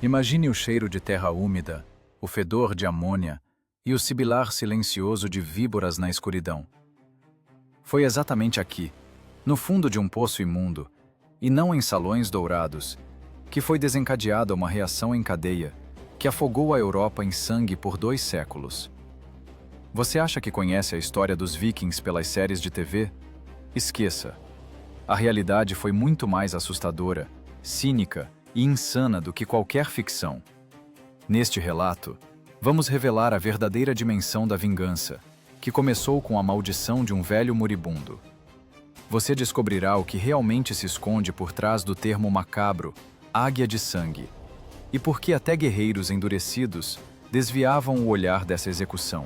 Imagine o cheiro de terra úmida, o fedor de amônia e o sibilar silencioso de víboras na escuridão. Foi exatamente aqui, no fundo de um poço imundo, e não em salões dourados, que foi desencadeada uma reação em cadeia que afogou a Europa em sangue por 2 séculos. Você acha que conhece a história dos vikings pelas séries de TV? Esqueça. A realidade foi muito mais assustadora, cínica e insana do que qualquer ficção. Neste relato, vamos revelar a verdadeira dimensão da vingança, que começou com a maldição de um velho moribundo. Você descobrirá o que realmente se esconde por trás do termo macabro, águia de sangue, e por que até guerreiros endurecidos desviavam o olhar dessa execução.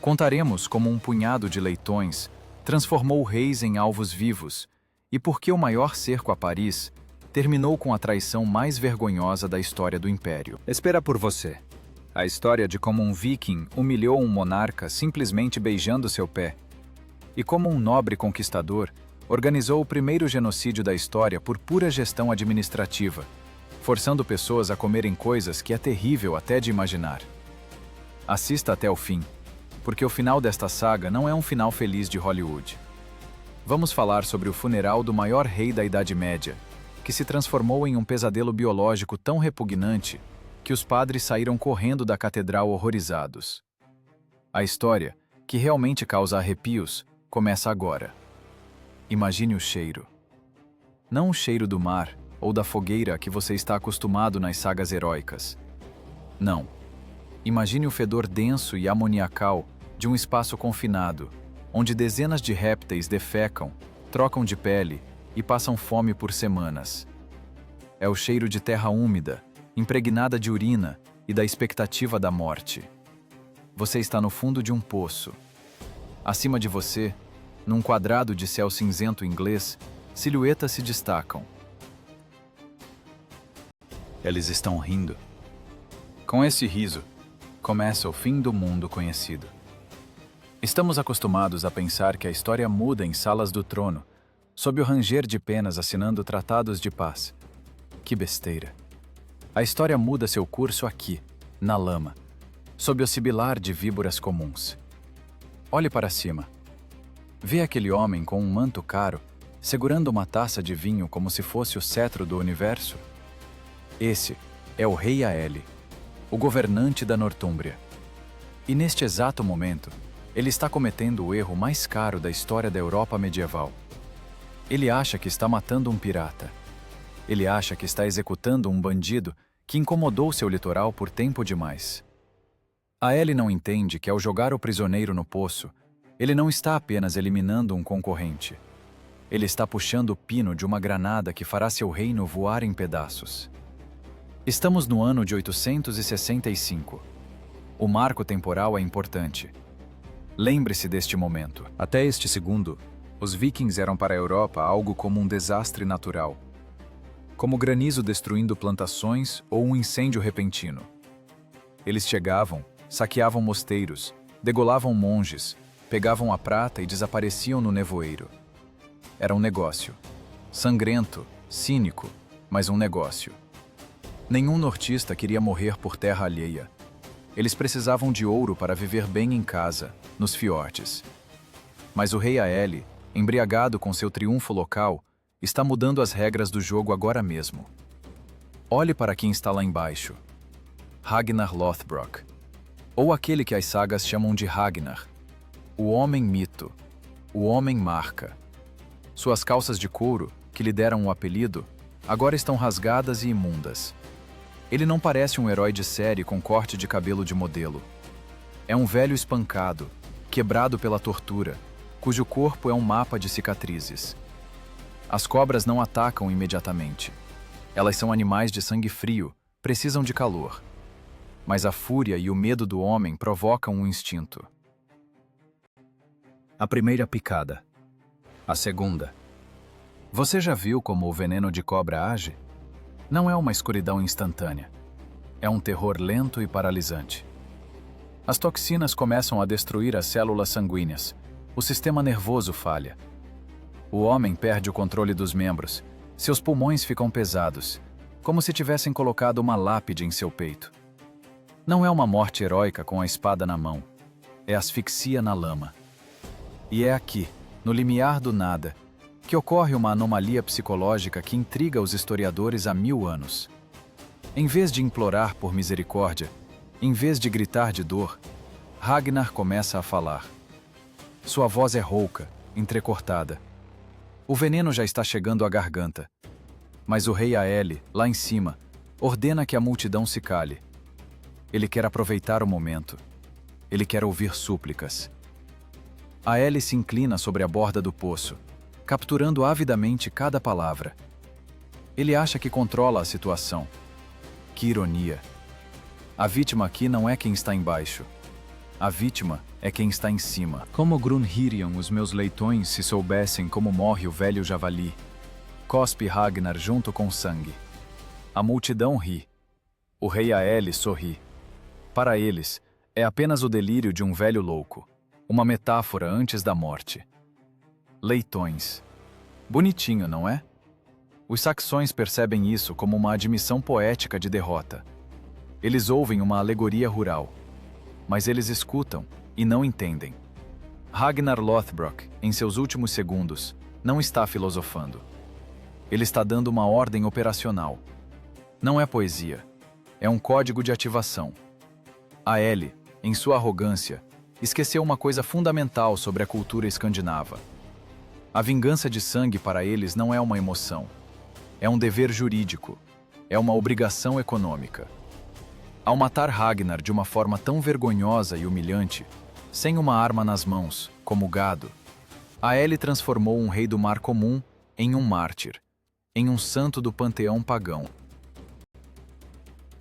Contaremos como um punhado de leitões transformou reis em alvos vivos e por que o maior cerco a Paris terminou com a traição mais vergonhosa da história do Império. Espera por você. A história de como um viking humilhou um monarca simplesmente beijando seu pé e como um nobre conquistador organizou o primeiro genocídio da história por pura gestão administrativa, forçando pessoas a comerem coisas que é terrível até de imaginar. Assista até o fim, porque o final desta saga não é um final feliz de Hollywood. Vamos falar sobre o funeral do maior rei da Idade Média, que se transformou em um pesadelo biológico tão repugnante que os padres saíram correndo da catedral horrorizados. A história, que realmente causa arrepios, começa agora. Imagine o cheiro. Não o cheiro do mar ou da fogueira a que você está acostumado nas sagas heróicas. Não. Imagine o fedor denso e amoniacal de um espaço confinado, onde dezenas de répteis defecam, trocam de pele e passam fome por semanas. É o cheiro de terra úmida, impregnada de urina e da expectativa da morte. Você está no fundo de um poço. Acima de você, num quadrado de céu cinzento inglês, silhuetas se destacam. Eles estão rindo. Com esse riso, começa o fim do mundo conhecido. Estamos acostumados a pensar que a história muda em salas do trono, sob o ranger de penas assinando tratados de paz. Que besteira! A história muda seu curso aqui, na lama, sob o sibilar de víboras comuns. Olhe para cima. Vê aquele homem com um manto caro, segurando uma taça de vinho como se fosse o cetro do universo? Esse é o rei Aele, o governante da Nortúmbria. E neste exato momento, ele está cometendo o erro mais caro da história da Europa medieval. Ele acha que está matando um pirata. Ele acha que está executando um bandido que incomodou seu litoral por tempo demais. Aele não entende que ao jogar o prisioneiro no poço, ele não está apenas eliminando um concorrente. Ele está puxando o pino de uma granada que fará seu reino voar em pedaços. Estamos no ano de 865. O marco temporal é importante. Lembre-se deste momento. Até este segundo, os vikings eram para a Europa algo como um desastre natural, como granizo destruindo plantações ou um incêndio repentino. Eles chegavam, saqueavam mosteiros, degolavam monges, pegavam a prata e desapareciam no nevoeiro. Era um negócio. Sangrento, cínico, mas um negócio. Nenhum nortista queria morrer por terra alheia. Eles precisavam de ouro para viver bem em casa, nos fiordes. Mas o rei Aele, embriagado com seu triunfo local, está mudando as regras do jogo agora mesmo. Olhe para quem está lá embaixo. Ragnar Lothbrok, ou aquele que as sagas chamam de Ragnar, o homem mito, o homem marca. Suas calças de couro, que lhe deram o apelido, agora estão rasgadas e imundas. Ele não parece um herói de série com corte de cabelo de modelo. É um velho espancado, quebrado pela tortura, cujo corpo é um mapa de cicatrizes. As cobras não atacam imediatamente. Elas são animais de sangue frio, precisam de calor. Mas a fúria e o medo do homem provocam um instinto. A primeira picada. A segunda. Você já viu como o veneno de cobra age? Não é uma escuridão instantânea. É um terror lento e paralisante. As toxinas começam a destruir as células sanguíneas. O sistema nervoso falha. O homem perde o controle dos membros. Seus pulmões ficam pesados. como se tivessem colocado uma lápide em seu peito. Não é uma morte heróica com a espada na mão, é asfixia na lama. E é aqui, no limiar do nada, que ocorre uma anomalia psicológica que intriga os historiadores há 1000 anos. Em vez de implorar por misericórdia, em vez de gritar de dor, Ragnar começa a falar. Sua voz é rouca, entrecortada. O veneno já está chegando à garganta. Mas o rei Aele, lá em cima, ordena que a multidão se cale. Ele quer aproveitar o momento. Ele quer ouvir súplicas. Aele se inclina sobre a borda do poço, capturando avidamente cada palavra. Ele acha que controla a situação. Que ironia! A vítima aqui não é quem está embaixo. A vítima é quem está em cima. Como grunhiriam os meus leitões se soubessem como morre o velho javali? Cospe Ragnar junto com sangue. A multidão ri. O rei Aele sorri. Para eles, é apenas o delírio de um velho louco. Uma metáfora antes da morte. Leitões. Bonitinho, não é? Os saxões percebem isso como uma admissão poética de derrota. Eles ouvem uma alegoria rural. Mas eles escutam e não entendem. Ragnar Lothbrok, em seus últimos segundos, não está filosofando. Ele está dando uma ordem operacional. Não é poesia. É um código de ativação. Aele, em sua arrogância, esqueceu uma coisa fundamental sobre a cultura escandinava. A vingança de sangue para eles não é uma emoção. É um dever jurídico. É uma obrigação econômica. Ao matar Ragnar de uma forma tão vergonhosa e humilhante, sem uma arma nas mãos, como gado, Aele transformou um rei do mar comum em um mártir, em um santo do panteão pagão.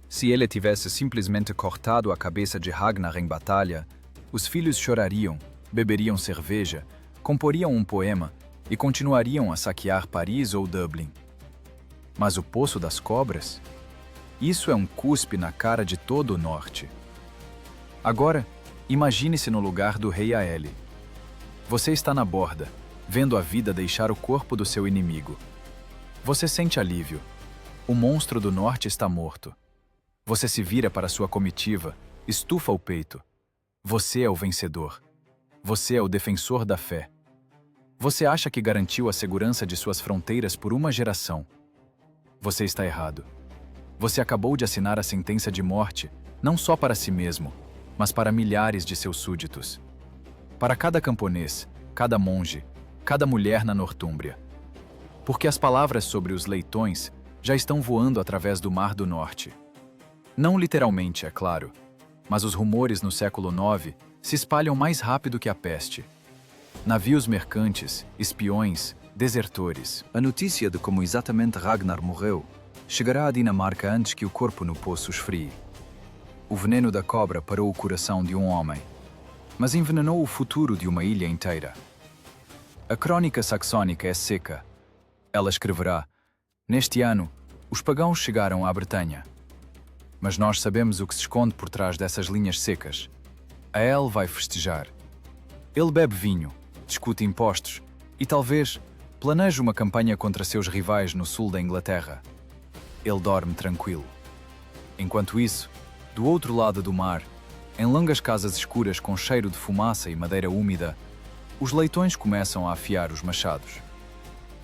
Se ele tivesse simplesmente cortado a cabeça de Ragnar em batalha, os filhos chorariam, beberiam cerveja, comporiam um poema e continuariam a saquear Paris ou Dublin. Mas o Poço das Cobras? Isso é um cuspe na cara de todo o norte. Agora, imagine-se no lugar do rei Aele. Você está na borda, vendo a vida deixar o corpo do seu inimigo. Você sente alívio. O monstro do norte está morto. Você se vira para sua comitiva, estufa o peito. Você é o vencedor. Você é o defensor da fé. Você acha que garantiu a segurança de suas fronteiras por uma geração. Você está errado. Você acabou de assinar a sentença de morte, não só para si mesmo, mas para milhares de seus súditos. Para cada camponês, cada monge, cada mulher na Nortúmbria. Porque as palavras sobre os leitões já estão voando através do Mar do Norte. Não literalmente, é claro, mas os rumores no século IX se espalham mais rápido que a peste. Navios mercantes, espiões, desertores. A notícia de como exatamente Ragnar morreu chegará à Dinamarca antes que o corpo no poço esfrie. O veneno da cobra parou o coração de um homem, mas envenenou o futuro de uma ilha inteira. A crônica saxônica é seca. Ela escreverá: neste ano, os pagãos chegaram à Bretanha. Mas nós sabemos o que se esconde por trás dessas linhas secas. Aele vai festejar. Ele bebe vinho, discute impostos e talvez planeje uma campanha contra seus rivais no sul da Inglaterra. Ele dorme tranquilo. Enquanto isso, do outro lado do mar, em longas casas escuras com cheiro de fumaça e madeira úmida, os leitões começam a afiar os machados.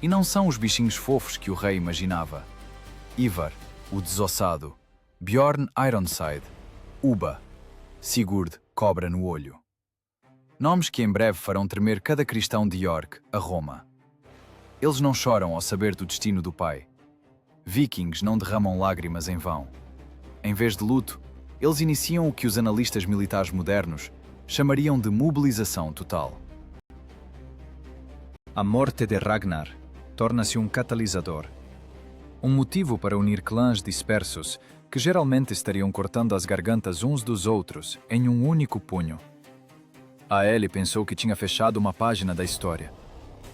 E não são os bichinhos fofos que o rei imaginava. Ivar, o desossado, Bjorn Ironside, Uba, Sigurd, cobra no olho. Nomes que em breve farão tremer cada cristão de York, a Roma. Eles não choram ao saber do destino do pai. Vikings não derramam lágrimas em vão. Em vez de luto, eles iniciam o que os analistas militares modernos chamariam de mobilização total. A morte de Ragnar torna-se um catalisador. Um motivo para unir clãs dispersos que geralmente estariam cortando as gargantas uns dos outros em um único punho. Aele pensou que tinha fechado uma página da história.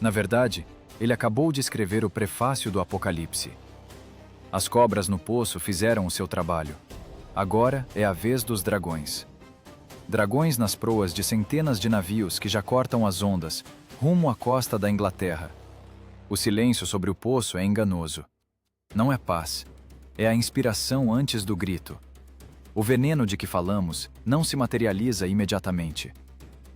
Na verdade, ele acabou de escrever o prefácio do Apocalipse. As cobras no poço fizeram o seu trabalho. Agora é a vez dos dragões. Dragões nas proas de centenas de navios que já cortam as ondas, rumo à costa da Inglaterra. O silêncio sobre o poço é enganoso. Não é paz. É a inspiração antes do grito. O veneno de que falamos não se materializa imediatamente.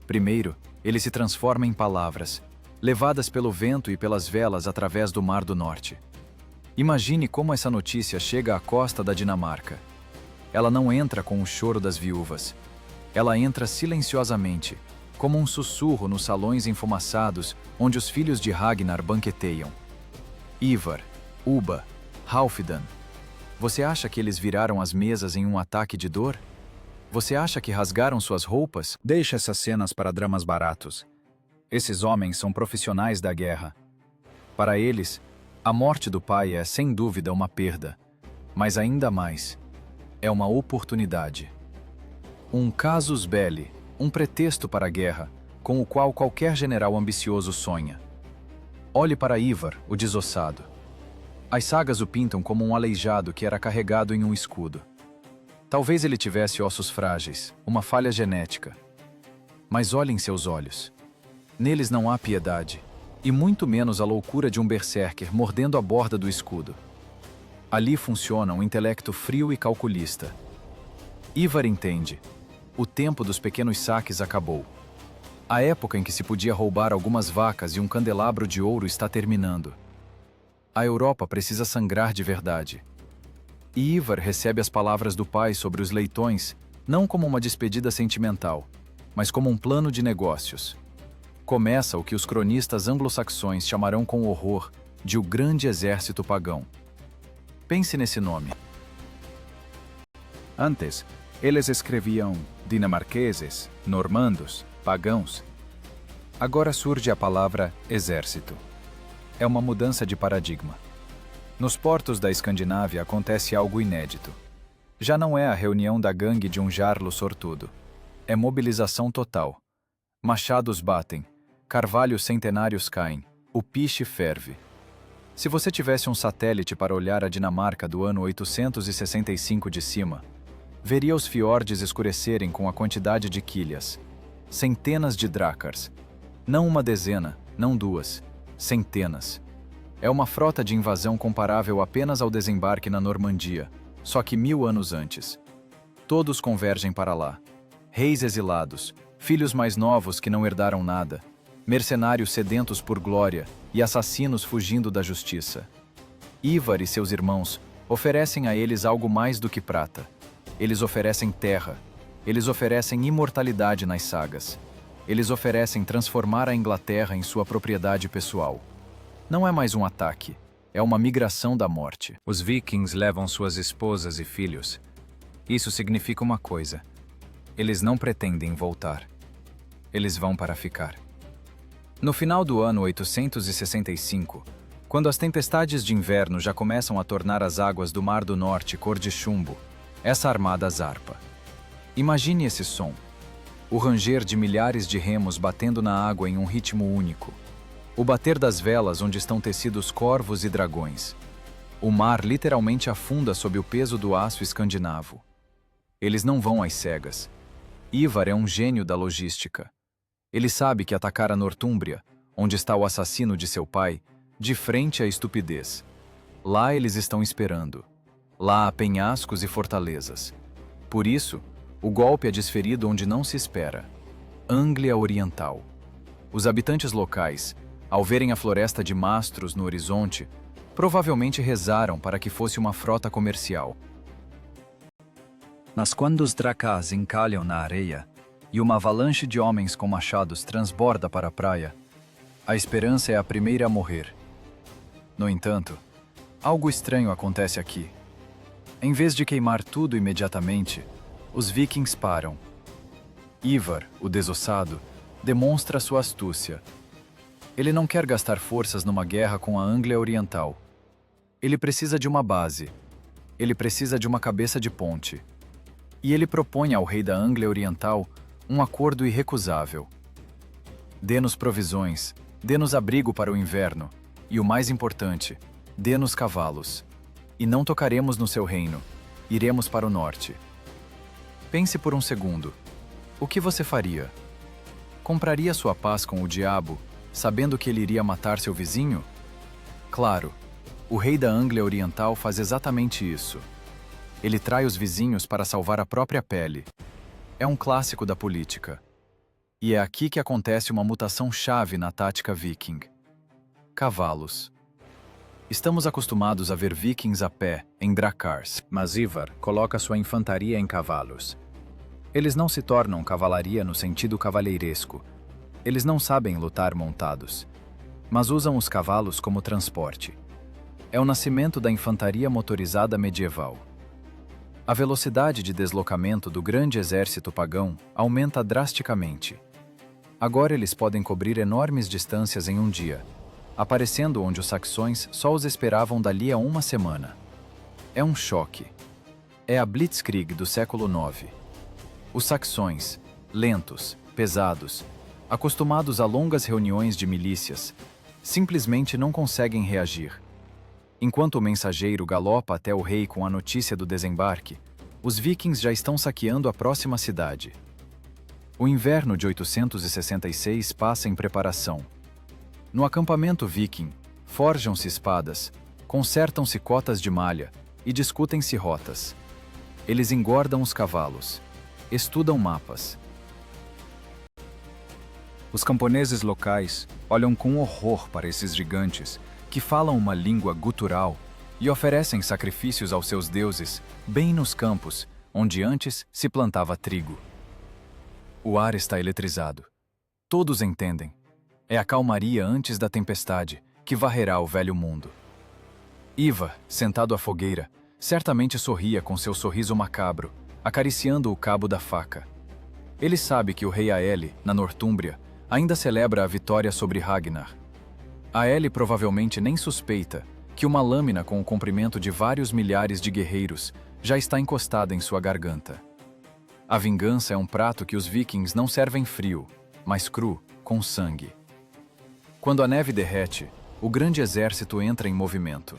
Primeiro, ele se transforma em palavras, levadas pelo vento e pelas velas através do Mar do Norte. Imagine como essa notícia chega à costa da Dinamarca. Ela não entra com o choro das viúvas. Ela entra silenciosamente, como um sussurro nos salões enfumaçados onde os filhos de Ragnar banqueteiam. Ivar, Ubba, Halfdan. Você acha que eles viraram as mesas em um ataque de dor? Você acha que rasgaram suas roupas? Deixa essas cenas para dramas baratos. Esses homens são profissionais da guerra. Para eles, a morte do pai é sem dúvida uma perda, mas ainda mais, é uma oportunidade. Um casus belli, um pretexto para a guerra, com o qual qualquer general ambicioso sonha. Olhe para Ivar, o desossado. As sagas o pintam como um aleijado que era carregado em um escudo. Talvez ele tivesse ossos frágeis, uma falha genética. Mas olhem seus olhos. Neles não há piedade, e muito menos a loucura de um berserker mordendo a borda do escudo. Ali funciona um intelecto frio e calculista. Ivar entende. O tempo dos pequenos saques acabou. A época em que se podia roubar algumas vacas e um candelabro de ouro está terminando. A Europa precisa sangrar de verdade. E Ivar recebe as palavras do pai sobre os leitões não como uma despedida sentimental, mas como um plano de negócios. Começa o que os cronistas anglo-saxões chamarão com horror de o Grande Exército Pagão. Pense nesse nome. Antes, eles escreviam dinamarqueses, normandos, pagãos. Agora surge a palavra exército. É uma mudança de paradigma. Nos portos da Escandinávia acontece algo inédito. Já não é a reunião da gangue de um jarlo sortudo. É mobilização total. Machados batem, carvalhos centenários caem, o piche ferve. Se você tivesse um satélite para olhar a Dinamarca do ano 865 de cima, veria os fiordes escurecerem com a quantidade de quilhas. Centenas de drácars. Não uma dezena, não duas. Centenas. É uma frota de invasão comparável apenas ao desembarque na Normandia, só que 1000 anos antes. Todos convergem para lá. Reis exilados, filhos mais novos que não herdaram nada, mercenários sedentos por glória e assassinos fugindo da justiça. Ivar e seus irmãos oferecem a eles algo mais do que prata. Eles oferecem terra. Eles oferecem imortalidade nas sagas. Eles oferecem transformar a Inglaterra em sua propriedade pessoal. Não é mais um ataque, é uma migração da morte. Os vikings levam suas esposas e filhos. Isso significa uma coisa. Eles não pretendem voltar. Eles vão para ficar. No final do ano 865, quando as tempestades de inverno já começam a tornar as águas do Mar do Norte cor de chumbo, essa armada zarpa. Imagine esse som. O ranger de milhares de remos batendo na água em um ritmo único. O bater das velas onde estão tecidos corvos e dragões. O mar literalmente afunda sob o peso do aço escandinavo. Eles não vão às cegas. Ivar é um gênio da logística. Ele sabe que atacar a Nortúmbria, onde está o assassino de seu pai, de frente à estupidez. Lá eles estão esperando. Lá há penhascos e fortalezas. Por isso, o golpe é desferido onde não se espera. Anglia Oriental. Os habitantes locais, ao verem a floresta de mastros no horizonte, provavelmente rezaram para que fosse uma frota comercial. Mas quando os dracás encalham na areia e uma avalanche de homens com machados transborda para a praia, a esperança é a primeira a morrer. No entanto, algo estranho acontece aqui. Em vez de queimar tudo imediatamente, os vikings param. Ivar, o desossado, demonstra sua astúcia. Ele não quer gastar forças numa guerra com a Anglia Oriental. Ele precisa de uma base. Ele precisa de uma cabeça de ponte. E ele propõe ao rei da Anglia Oriental um acordo irrecusável. Dê-nos provisões, dê-nos abrigo para o inverno, e o mais importante, dê-nos cavalos. E não tocaremos no seu reino, iremos para o norte. Pense por um segundo. O que você faria? Compraria sua paz com o diabo, sabendo que ele iria matar seu vizinho? Claro, O rei da Anglia Oriental faz exatamente isso. Ele trai os vizinhos para salvar a própria pele. É um clássico da política. E é aqui que acontece uma mutação chave na tática viking. Cavalos. Estamos acostumados a ver vikings a pé, em dracars, mas Ivar coloca sua infantaria em cavalos. Eles não se tornam cavalaria no sentido cavalheiresco. Eles não sabem lutar montados, mas usam os cavalos como transporte. É o nascimento da infantaria motorizada medieval. A velocidade de deslocamento do grande exército pagão aumenta drasticamente. Agora eles podem cobrir enormes distâncias em um dia, aparecendo onde os saxões só os esperavam dali a uma semana. É um choque. É a Blitzkrieg do século IX. Os saxões, lentos, pesados, acostumados a longas reuniões de milícias, simplesmente não conseguem reagir. Enquanto o mensageiro galopa até o rei com a notícia do desembarque, os vikings já estão saqueando a próxima cidade. O inverno de 866 passa em preparação. No acampamento viking, forjam-se espadas, consertam-se cotas de malha e discutem-se rotas. Eles engordam os cavalos, estudam mapas. Os camponeses locais olham com horror para esses gigantes que falam uma língua gutural e oferecem sacrifícios aos seus deuses bem nos campos onde antes se plantava trigo. O ar está eletrizado. Todos entendem. É a calmaria antes da tempestade que varrerá o velho mundo. Ivar, sentado à fogueira, certamente sorria com seu sorriso macabro, acariciando o cabo da faca. Ele sabe que o rei Aelle, na Nortúmbria, ainda celebra a vitória sobre Ragnar. Aelle provavelmente nem suspeita que uma lâmina com o comprimento de vários milhares de guerreiros já está encostada em sua garganta. A vingança é um prato que os vikings não servem frio, mas cru, com sangue. Quando a neve derrete, o grande exército entra em movimento.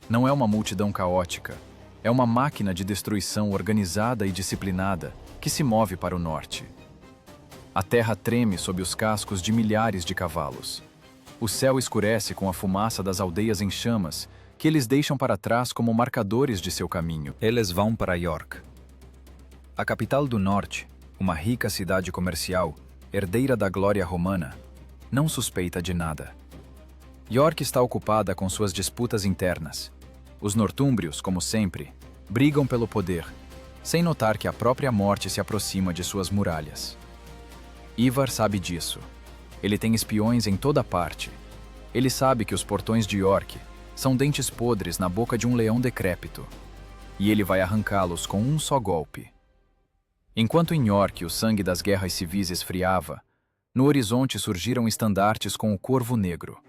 Não é uma multidão caótica, é uma máquina de destruição organizada e disciplinada que se move para o norte. A terra treme sob os cascos de milhares de cavalos. O céu escurece com a fumaça das aldeias em chamas, que eles deixam para trás como marcadores de seu caminho. Eles vão para York. A capital do norte, uma rica cidade comercial, herdeira da glória romana, não suspeita de nada. York está ocupada com suas disputas internas. Os nortúmbrios, como sempre, brigam pelo poder, sem notar que a própria morte se aproxima de suas muralhas. Ivar sabe disso. Ele tem espiões em toda parte. Ele sabe que os portões de York são dentes podres na boca de um leão decrépito. E ele vai arrancá-los com um só golpe. Enquanto em York o sangue das guerras civis esfriava, no horizonte surgiram estandartes com o corvo negro.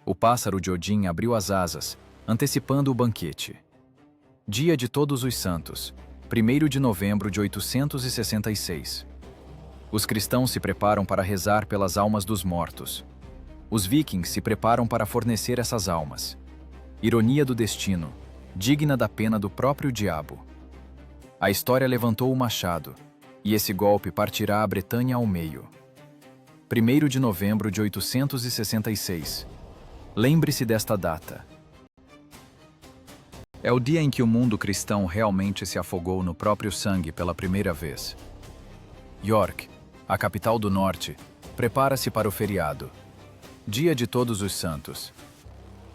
O pássaro de Odin abriu as asas, antecipando o banquete. Dia de Todos os Santos, 1º de novembro de 866. Os cristãos se preparam para rezar pelas almas dos mortos. Os vikings se preparam para fornecer essas almas. Ironia do destino, digna da pena do próprio diabo. A história levantou o machado, e esse golpe partirá a Bretanha ao meio. 1º de novembro de 866. Lembre-se desta data. É o dia em que o mundo cristão realmente se afogou no próprio sangue pela primeira vez. York, a capital do norte, prepara-se para o feriado. Dia de Todos os Santos.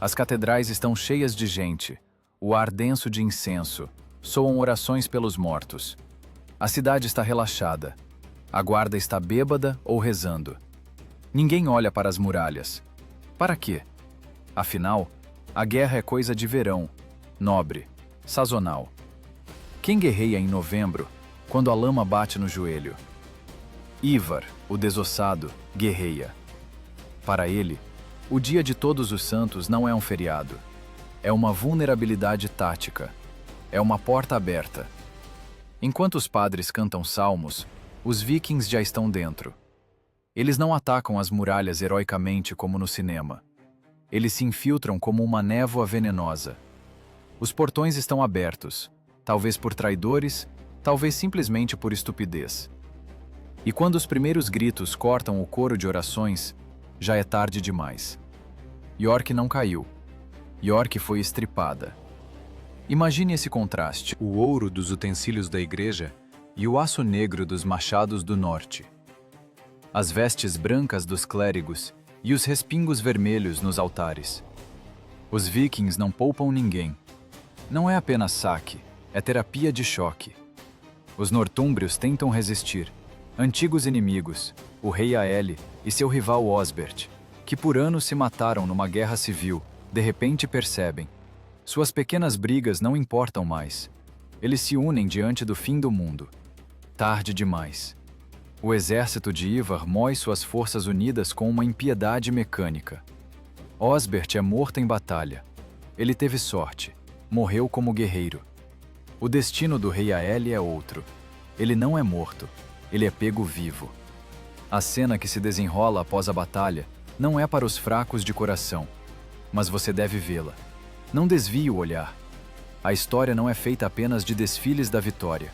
As catedrais estão cheias de gente, o ar denso de incenso, soam orações pelos mortos. A cidade está relaxada. A guarda está bêbada ou rezando. Ninguém olha para as muralhas. Para quê? Afinal, a guerra é coisa de verão, nobre, sazonal. Quem guerreia em novembro, quando a lama bate no joelho? Ivar, o desossado, guerreia. Para ele, o dia de Todos os Santos não é um feriado. É uma vulnerabilidade tática. É uma porta aberta. Enquanto os padres cantam salmos, os vikings já estão dentro. Eles não atacam as muralhas heroicamente como no cinema. Eles se infiltram como uma névoa venenosa. Os portões estão abertos, talvez por traidores, talvez simplesmente por estupidez. E quando os primeiros gritos cortam o coro de orações, já é tarde demais. York não caiu. York foi estripada. Imagine esse contraste: o ouro dos utensílios da igreja e o aço negro dos machados do norte. As vestes brancas dos clérigos e os respingos vermelhos nos altares. Os vikings não poupam ninguém. Não é apenas saque, é terapia de choque. Os nortúmbrios tentam resistir. Antigos inimigos, o rei Aelle e seu rival Osbert, que por anos se mataram numa guerra civil, de repente percebem. Suas pequenas brigas não importam mais. Eles se unem diante do fim do mundo. Tarde demais. O exército de Ivar mói suas forças unidas com uma impiedade mecânica. Osbert é morto em batalha. Ele teve sorte. Morreu como guerreiro. O destino do rei Aelle é outro. Ele não é morto. Ele é pego vivo. A cena que se desenrola após a batalha não é para os fracos de coração, mas você deve vê-la. Não desvie o olhar. A história não é feita apenas de desfiles da vitória.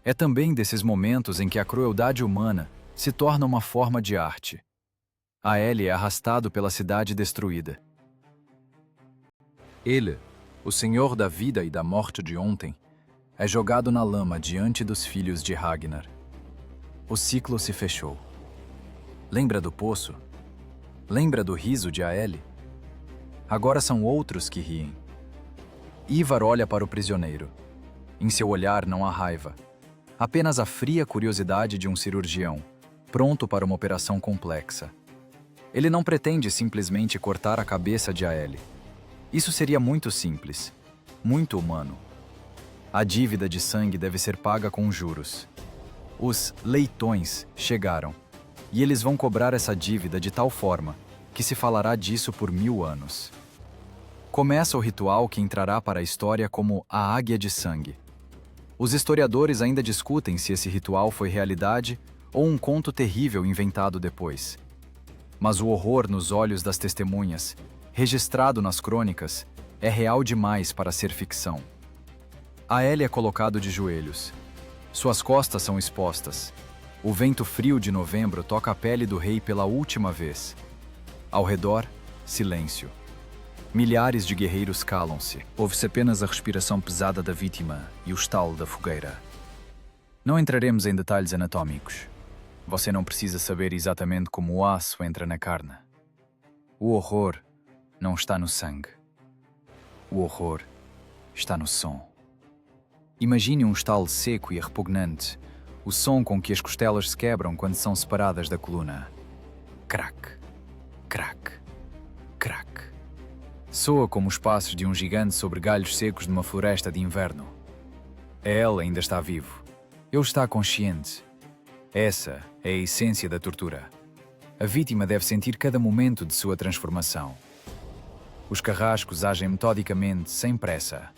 É também desses momentos em que a crueldade humana se torna uma forma de arte. Aelle é arrastado pela cidade destruída. Ele, o senhor da vida e da morte de ontem, é jogado na lama diante dos filhos de Ragnar. O ciclo se fechou. Lembra do poço? Lembra do riso de Aelle? Agora são outros que riem. Ivar olha para o prisioneiro. Em seu olhar não há raiva. Apenas a fria curiosidade de um cirurgião, pronto para uma operação complexa. Ele não pretende simplesmente cortar a cabeça de Aelle. Isso seria muito simples, muito humano. A dívida de sangue deve ser paga com juros. Os leitões chegaram, e eles vão cobrar essa dívida de tal forma que se falará disso por 1000 anos. Começa o ritual que entrará para a história como a Águia de Sangue. Os historiadores ainda discutem se esse ritual foi realidade ou um conto terrível inventado depois. Mas o horror nos olhos das testemunhas, registrado nas crônicas, é real demais para ser ficção. Aelle é colocado de joelhos. Suas costas são expostas. O vento frio de novembro toca a pele do rei pela última vez. Ao redor, silêncio. Milhares de guerreiros calam-se. Ouve-se apenas a respiração pesada da vítima e o estalo da fogueira. Não entraremos em detalhes anatômicos. Você não precisa saber exatamente como o aço entra na carne. O horror não está no sangue. O horror está no som. Imagine um estalo seco e repugnante, o som com que as costelas se quebram quando são separadas da coluna. Crack, crack, crack. Soa como os passos de um gigante sobre galhos secos de uma floresta de inverno. Ele ainda está vivo. Ele está consciente. Essa é a essência da tortura. A vítima deve sentir cada momento de sua transformação. Os carrascos agem metodicamente, sem pressa.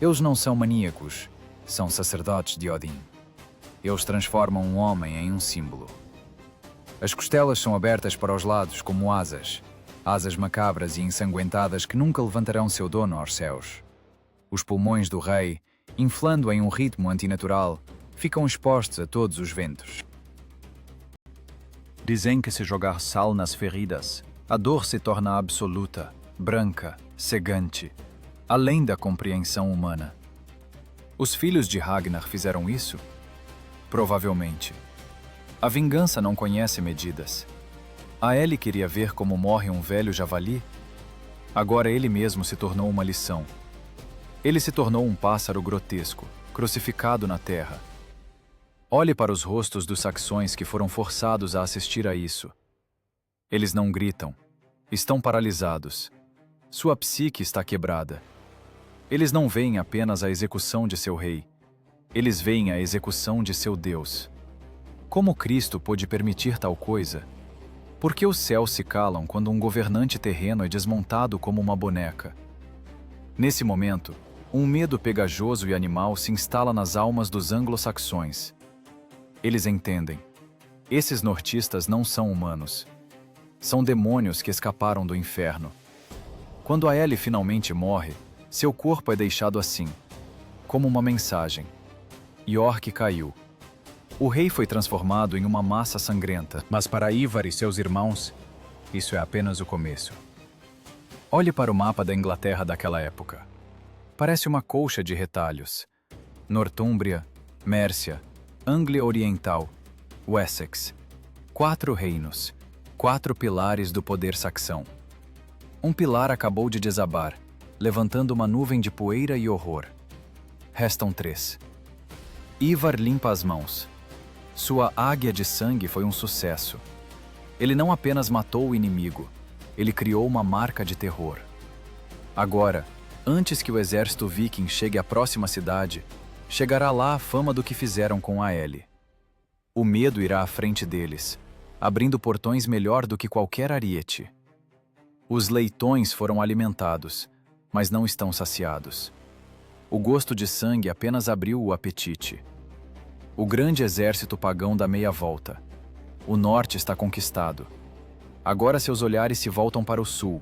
Eles não são maníacos, são sacerdotes de Odin. Eles transformam um homem em um símbolo. As costelas são abertas para os lados como asas, asas macabras e ensanguentadas que nunca levantarão seu dono aos céus. Os pulmões do rei, inflando em um ritmo antinatural, ficam expostos a todos os ventos. Dizem que se jogar sal nas feridas, a dor se torna absoluta, branca, cegante, além da compreensão humana. Os filhos de Ragnar fizeram isso? Provavelmente. A vingança não conhece medidas. Aelle queria ver como morre um velho javali? Agora ele mesmo se tornou uma lição. Ele se tornou um pássaro grotesco, crucificado na terra. Olhe para os rostos dos saxões que foram forçados a assistir a isso. Eles não gritam. Estão paralisados. Sua psique está quebrada. Eles não veem apenas a execução de seu rei. Eles veem a execução de seu Deus. Como Cristo pôde permitir tal coisa? Por que os céus se calam quando um governante terreno é desmontado como uma boneca? Nesse momento, um medo pegajoso e animal se instala nas almas dos anglo-saxões. Eles entendem. Esses nortistas não são humanos. São demônios que escaparam do inferno. Quando Aelle finalmente morre, seu corpo é deixado assim, como uma mensagem. York caiu. O rei foi transformado em uma massa sangrenta. Mas para Ivar e seus irmãos, isso é apenas o começo. Olhe para o mapa da Inglaterra daquela época. Parece uma colcha de retalhos. Nortúmbria, Mércia, Anglia Oriental, Wessex. 4 reinos, 4 pilares do poder saxão. Um pilar acabou de desabar, levantando uma nuvem de poeira e horror. Restam 3. Ivar limpa as mãos. Sua águia de sangue foi um sucesso. Ele não apenas matou o inimigo, ele criou uma marca de terror. Agora, antes que o exército viking chegue à próxima cidade, chegará lá a fama do que fizeram com Aelle. O medo irá à frente deles, abrindo portões melhor do que qualquer ariete. Os leitões foram alimentados, mas não estão saciados. O gosto de sangue apenas abriu o apetite. O grande exército pagão dá meia volta. O norte está conquistado. Agora seus olhares se voltam para o sul,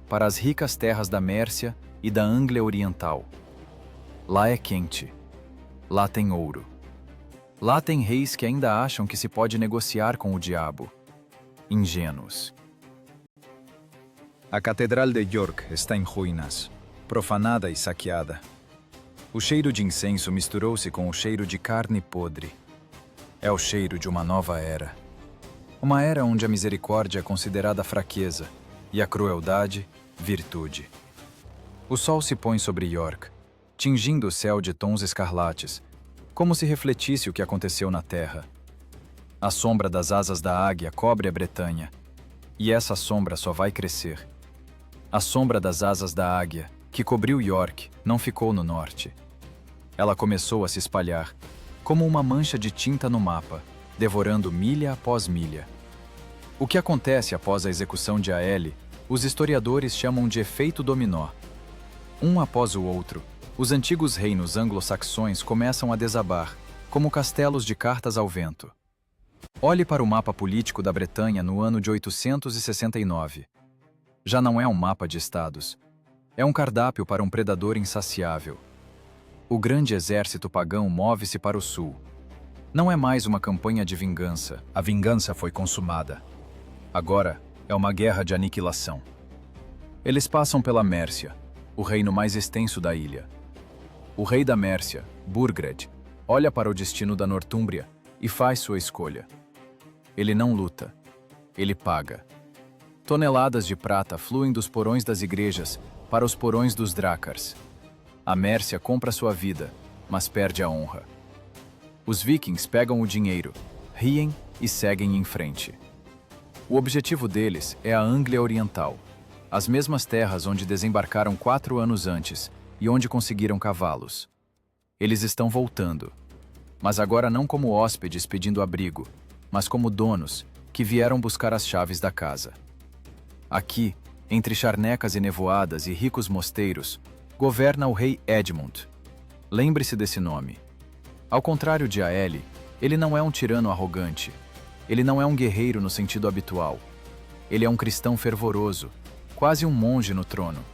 para as ricas terras da Mércia e da Anglia Oriental. Lá é quente. Lá tem ouro. Lá tem reis que ainda acham que se pode negociar com o diabo. Ingênuos. A Catedral de York está em ruínas, profanada e saqueada. O cheiro de incenso misturou-se com o cheiro de carne podre. É o cheiro de uma nova era. Uma era onde a misericórdia é considerada fraqueza e a crueldade, virtude. O sol se põe sobre York, tingindo o céu de tons escarlates, como se refletisse o que aconteceu na terra. A sombra das asas da águia cobre a Bretanha, e essa sombra só vai crescer. A sombra das asas da águia, que cobriu York, não ficou no norte. Ela começou a se espalhar, como uma mancha de tinta no mapa, devorando milha após milha. O que acontece após a execução de Aelle, os historiadores chamam de efeito dominó. Um após o outro, os antigos reinos anglo-saxões começam a desabar, como castelos de cartas ao vento. Olhe para o mapa político da Bretanha no ano de 869. Já não é um mapa de estados. É um cardápio para um predador insaciável. O grande exército pagão move-se para o sul. Não é mais uma campanha de vingança. A vingança foi consumada. Agora é uma guerra de aniquilação. Eles passam pela Mércia, o reino mais extenso da ilha. O rei da Mércia, Burgred, olha para o destino da Nortúmbria e faz sua escolha. Ele não luta, ele paga. Toneladas de prata fluem dos porões das igrejas para os porões dos Drácars. A Mércia compra sua vida, mas perde a honra. Os vikings pegam o dinheiro, riem e seguem em frente. O objetivo deles é a Anglia Oriental, as mesmas terras onde desembarcaram 4 anos antes e onde conseguiram cavalos. Eles estão voltando, mas agora não como hóspedes pedindo abrigo, mas como donos que vieram buscar as chaves da casa. Aqui, entre charnecas e nevoadas e ricos mosteiros, governa o rei Edmund. Lembre-se desse nome. Ao contrário de Aelle, ele não é um tirano arrogante. Ele não é um guerreiro no sentido habitual. Ele é um cristão fervoroso, quase um monge no trono.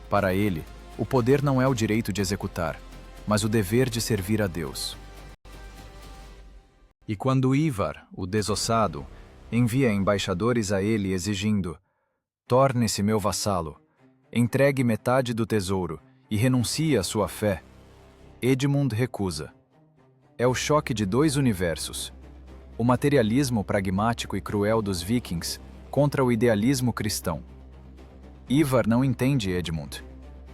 Para ele, o poder não é o direito de executar, mas o dever de servir a Deus. E quando Ivar, o desossado, envia embaixadores a ele exigindo: torne-se meu vassalo, entregue metade do tesouro e renuncie à sua fé, Edmund recusa. É o choque de 2 universos. O materialismo pragmático e cruel dos vikings contra o idealismo cristão. Ivar não entende Edmund.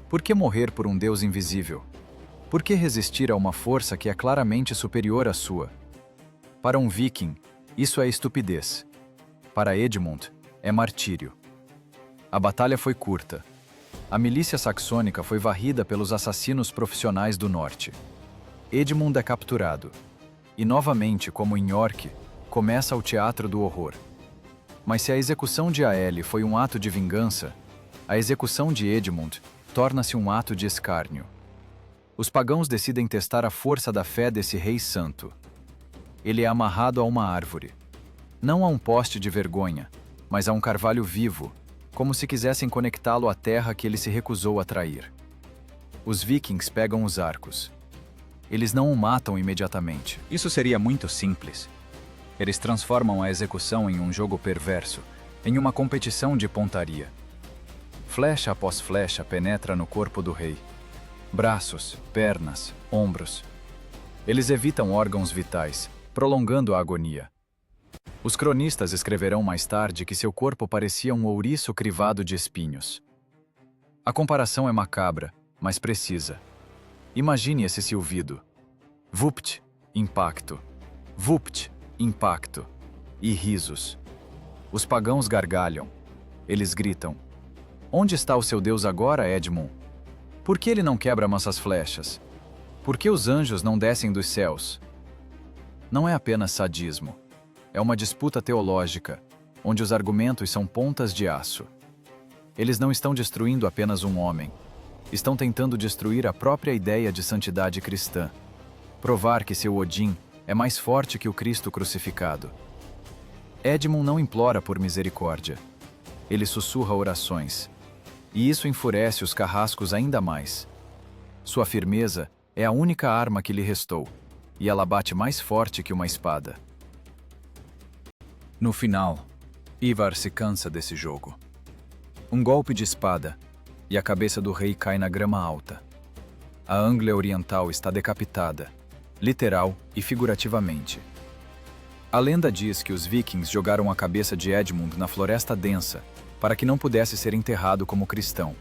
Por que morrer por um Deus invisível? Por que resistir a uma força que é claramente superior à sua? Para um viking, isso é estupidez. Para Edmund, é martírio. A batalha foi curta. A milícia saxônica foi varrida pelos assassinos profissionais do norte. Edmund é capturado. E novamente, como em York, começa o teatro do horror. Mas se a execução de Aelle foi um ato de vingança, a execução de Edmund torna-se um ato de escárnio. Os pagãos decidem testar a força da fé desse rei santo. Ele é amarrado a uma árvore. Não a um poste de vergonha, mas a um carvalho vivo, como se quisessem conectá-lo à terra que ele se recusou a trair. Os vikings pegam os arcos. Eles não o matam imediatamente. Isso seria muito simples. Eles transformam a execução em um jogo perverso, em uma competição de pontaria. Flecha após flecha penetra no corpo do rei. Braços, pernas, ombros. Eles evitam órgãos vitais, prolongando a agonia. Os cronistas escreverão mais tarde que seu corpo parecia um ouriço crivado de espinhos. A comparação é macabra, mas precisa. Imagine esse silvido. Vupt, impacto. Vupt, impacto. E risos. Os pagãos gargalham. Eles gritam: "Onde está o seu Deus agora, Edmund? Por que ele não quebra nossas flechas? Por que os anjos não descem dos céus?" Não é apenas sadismo. É uma disputa teológica, onde os argumentos são pontas de aço. Eles não estão destruindo apenas um homem. Estão tentando destruir a própria ideia de santidade cristã. Provar que seu Odin é mais forte que o Cristo crucificado. Edmund não implora por misericórdia. Ele sussurra orações. E isso enfurece os carrascos ainda mais. Sua firmeza é a única arma que lhe restou, e ela bate mais forte que uma espada. No final, Ivar se cansa desse jogo. Um golpe de espada, e a cabeça do rei cai na grama alta. A Anglia Oriental está decapitada, literal e figurativamente. A lenda diz que os vikings jogaram a cabeça de Edmund na floresta densa, para que não pudesse ser enterrado como cristão.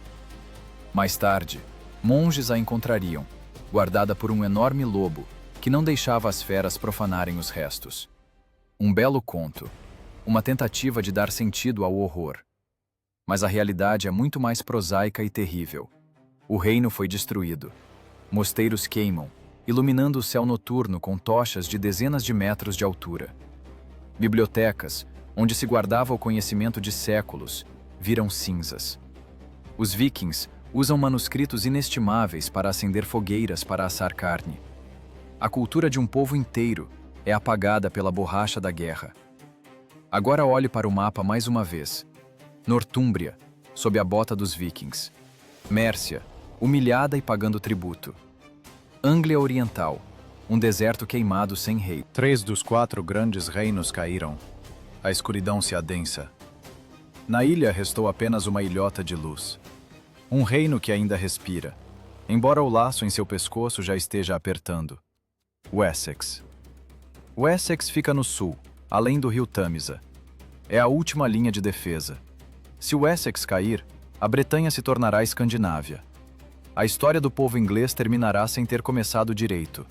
Mais tarde, monges a encontrariam, guardada por um enorme lobo, que não deixava as feras profanarem os restos. Um belo conto, uma tentativa de dar sentido ao horror. Mas a realidade é muito mais prosaica e terrível. O reino foi destruído. Mosteiros queimam, iluminando o céu noturno com tochas de dezenas de metros de altura. Bibliotecas, onde se guardava o conhecimento de séculos, viram cinzas. Os vikings usam manuscritos inestimáveis para acender fogueiras para assar carne. A cultura de um povo inteiro é apagada pela borracha da guerra. Agora olhe para o mapa mais uma vez. Nortúmbria, sob a bota dos vikings. Mércia, humilhada e pagando tributo. Anglia Oriental, um deserto queimado sem rei. 3 dos 4 grandes reinos caíram. A escuridão se adensa. Na ilha restou apenas uma ilhota de luz. Um reino que ainda respira, embora o laço em seu pescoço já esteja apertando. Wessex. Wessex fica no sul, além do rio Tâmisa. É a última linha de defesa. Se Wessex cair, a Bretanha se tornará Escandinávia. A história do povo inglês terminará sem ter começado direito.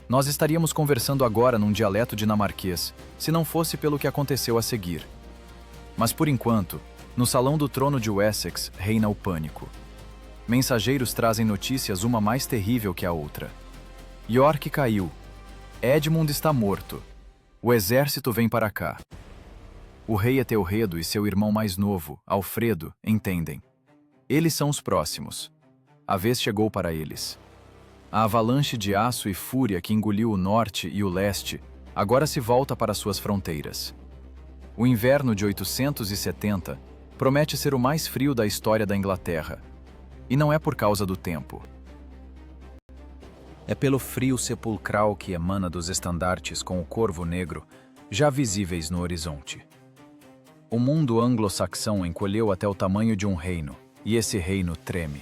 Nós estaríamos conversando agora num dialeto dinamarquês, se não fosse pelo que aconteceu a seguir. Mas por enquanto, no salão do trono de Wessex reina o pânico. Mensageiros trazem notícias uma mais terrível que a outra. York caiu. Edmund está morto. O exército vem para cá. O rei Etelredo e seu irmão mais novo, Alfredo, entendem. Eles são os próximos. A vez chegou para eles. A avalanche de aço e fúria que engoliu o norte e o leste agora se volta para suas fronteiras. O inverno de 870 promete ser o mais frio da história da Inglaterra. E não é por causa do tempo. É pelo frio sepulcral que emana dos estandartes com o corvo negro, já visíveis no horizonte. O mundo anglo-saxão encolheu até o tamanho de um reino, e esse reino treme.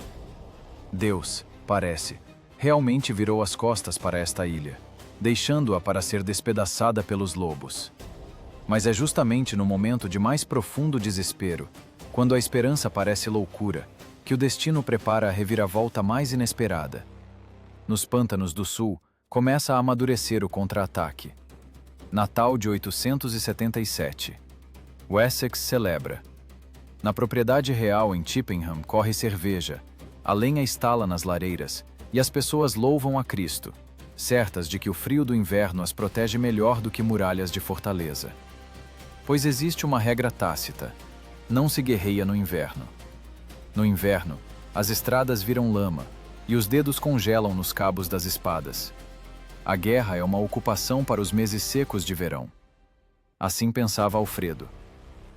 Deus, parece, realmente virou as costas para esta ilha, deixando-a para ser despedaçada pelos lobos. Mas é justamente no momento de mais profundo desespero, quando a esperança parece loucura, que o destino prepara a reviravolta mais inesperada. Nos pântanos do sul, começa a amadurecer o contra-ataque. Natal de 877. Wessex celebra. Na propriedade real em Chippenham corre cerveja, a lenha estala nas lareiras, e as pessoas louvam a Cristo, certas de que o frio do inverno as protege melhor do que muralhas de fortaleza. Pois existe uma regra tácita: não se guerreia no inverno. No inverno, as estradas viram lama, e os dedos congelam nos cabos das espadas. A guerra é uma ocupação para os meses secos de verão. Assim pensava Alfredo.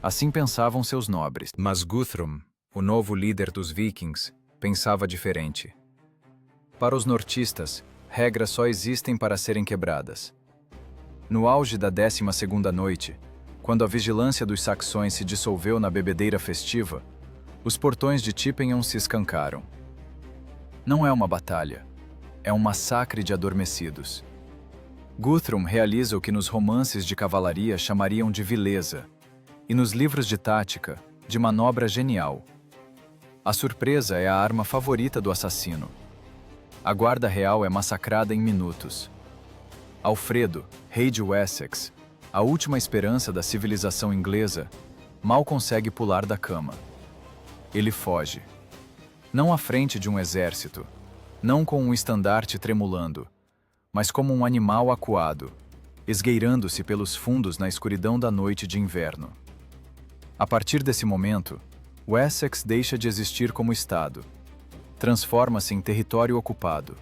Assim pensavam seus nobres. Mas Guthrum, o novo líder dos vikings, pensava diferente. Para os nortistas, regras só existem para serem quebradas. No auge da 12ª noite, quando a vigilância dos saxões se dissolveu na bebedeira festiva, Os portões de Tippenham se escancaram. Não é uma batalha, é um massacre de adormecidos. Guthrum realiza o que nos romances de cavalaria chamariam de vileza, e nos livros de tática, de manobra genial. A surpresa é a arma favorita do assassino. A guarda real é massacrada em minutos. Alfredo, rei de Wessex, a última esperança da civilização inglesa, mal consegue pular da cama. Ele foge. Não à frente de um exército, não com um estandarte tremulando, mas como um animal acuado, esgueirando-se pelos fundos na escuridão da noite de inverno. A partir desse momento, Wessex deixa de existir como estado. Transforma-se em território ocupado.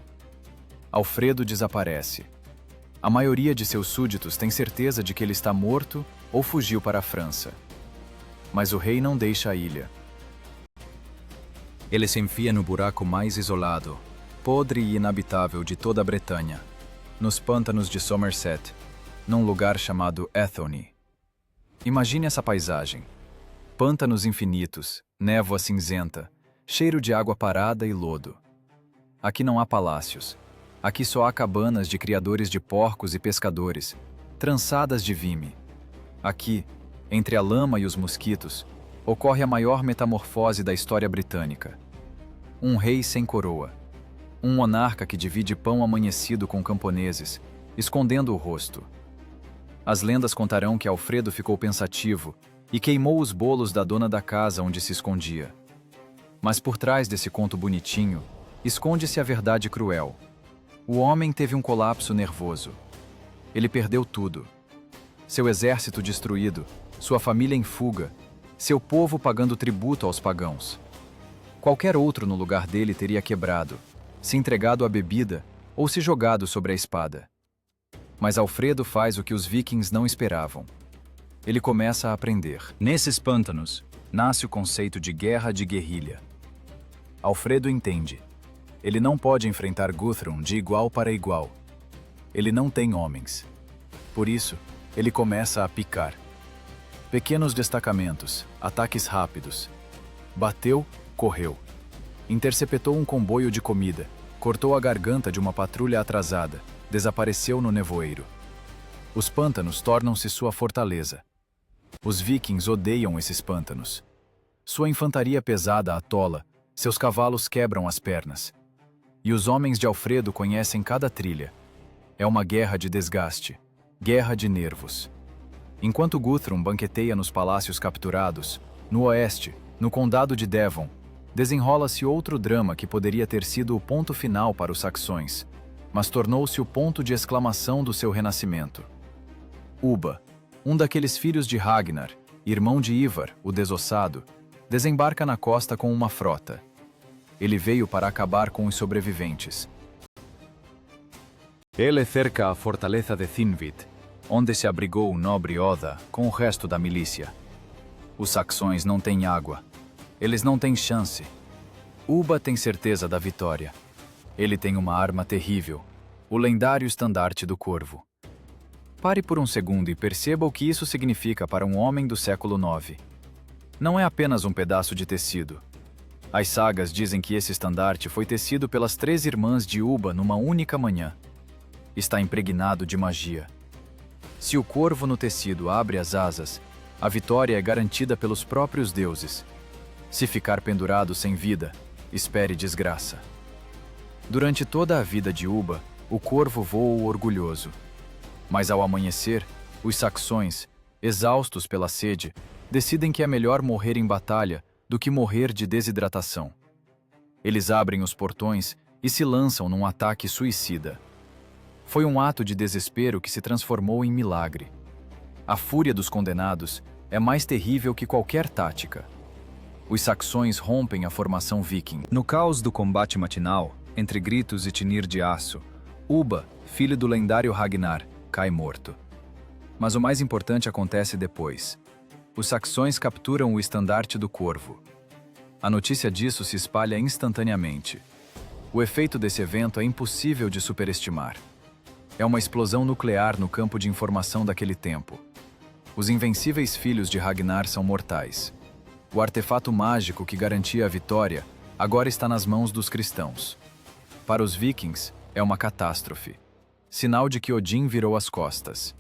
Alfredo desaparece. A maioria de seus súditos tem certeza de que ele está morto ou fugiu para a França. Mas o rei não deixa a ilha. Ele se enfia no buraco mais isolado, podre e inabitável de toda a Bretanha, nos pântanos de Somerset, num lugar chamado Athelney. Imagine essa paisagem. Pântanos infinitos, névoa cinzenta, cheiro de água parada e lodo. Aqui não há palácios. Aqui só há cabanas de criadores de porcos e pescadores, trançadas de vime. Aqui, entre a lama e os mosquitos, ocorre a maior metamorfose da história britânica. Um rei sem coroa. Um monarca que divide pão amanhecido com camponeses, escondendo o rosto. As lendas contarão que Alfredo ficou pensativo e queimou os bolos da dona da casa onde se escondia. Mas por trás desse conto bonitinho, esconde-se a verdade cruel. O homem teve um colapso nervoso. Ele perdeu tudo. Seu exército destruído, sua família em fuga, seu povo pagando tributo aos pagãos. Qualquer outro no lugar dele teria quebrado, se entregado à bebida ou se jogado sobre a espada. Mas Alfredo faz o que os vikings não esperavam. Ele começa a aprender. Nesses pântanos, nasce o conceito de guerra de guerrilha. Alfredo entende. Ele não pode enfrentar Guthrum de igual para igual. Ele não tem homens. Por isso, ele começa a picar. Pequenos destacamentos, ataques rápidos. Bateu, correu. Interceptou um comboio de comida, cortou a garganta de uma patrulha atrasada, desapareceu no nevoeiro. Os pântanos tornam-se sua fortaleza. Os vikings odeiam esses pântanos. Sua infantaria pesada atola, seus cavalos quebram as pernas. E os homens de Alfredo conhecem cada trilha. É uma guerra de desgaste, guerra de nervos. Enquanto Guthrum banqueteia nos palácios capturados, no oeste, no condado de Devon, desenrola-se outro drama que poderia ter sido o ponto final para os saxões, mas tornou-se o ponto de exclamação do seu renascimento. Ubba, um daqueles filhos de Ragnar, irmão de Ivar, o desossado, desembarca na costa com uma frota. Ele veio para acabar com os sobreviventes. Ele cerca a fortaleza de Thinvid, onde se abrigou o nobre Oda com o resto da milícia. Os saxões não têm água. Eles não têm chance. Ubba tem certeza da vitória. Ele tem uma arma terrível, o lendário estandarte do corvo. Pare por um segundo e perceba o que isso significa para um homem do século IX. Não é apenas um pedaço de tecido. As sagas dizem que esse estandarte foi tecido pelas 3 irmãs de Ubba numa única manhã. Está impregnado de magia. Se o corvo no tecido abre as asas, a vitória é garantida pelos próprios deuses. Se ficar pendurado sem vida, espere desgraça. Durante toda a vida de Ubba, o corvo voa orgulhoso. Mas ao amanhecer, os saxões, exaustos pela sede, decidem que é melhor morrer em batalha do que morrer de desidratação. Eles abrem os portões e se lançam num ataque suicida. Foi um ato de desespero que se transformou em milagre. A fúria dos condenados é mais terrível que qualquer tática. Os saxões rompem a formação viking. No caos do combate matinal, entre gritos e tinir de aço, Ubba, filho do lendário Ragnar, cai morto. Mas o mais importante acontece depois. Os saxões capturam o estandarte do corvo. A notícia disso se espalha instantaneamente. O efeito desse evento é impossível de superestimar. É uma explosão nuclear no campo de informação daquele tempo. Os invencíveis filhos de Ragnar são mortais. O artefato mágico que garantia a vitória agora está nas mãos dos cristãos. Para os vikings, é uma catástrofe. Sinal de que Odin virou as costas.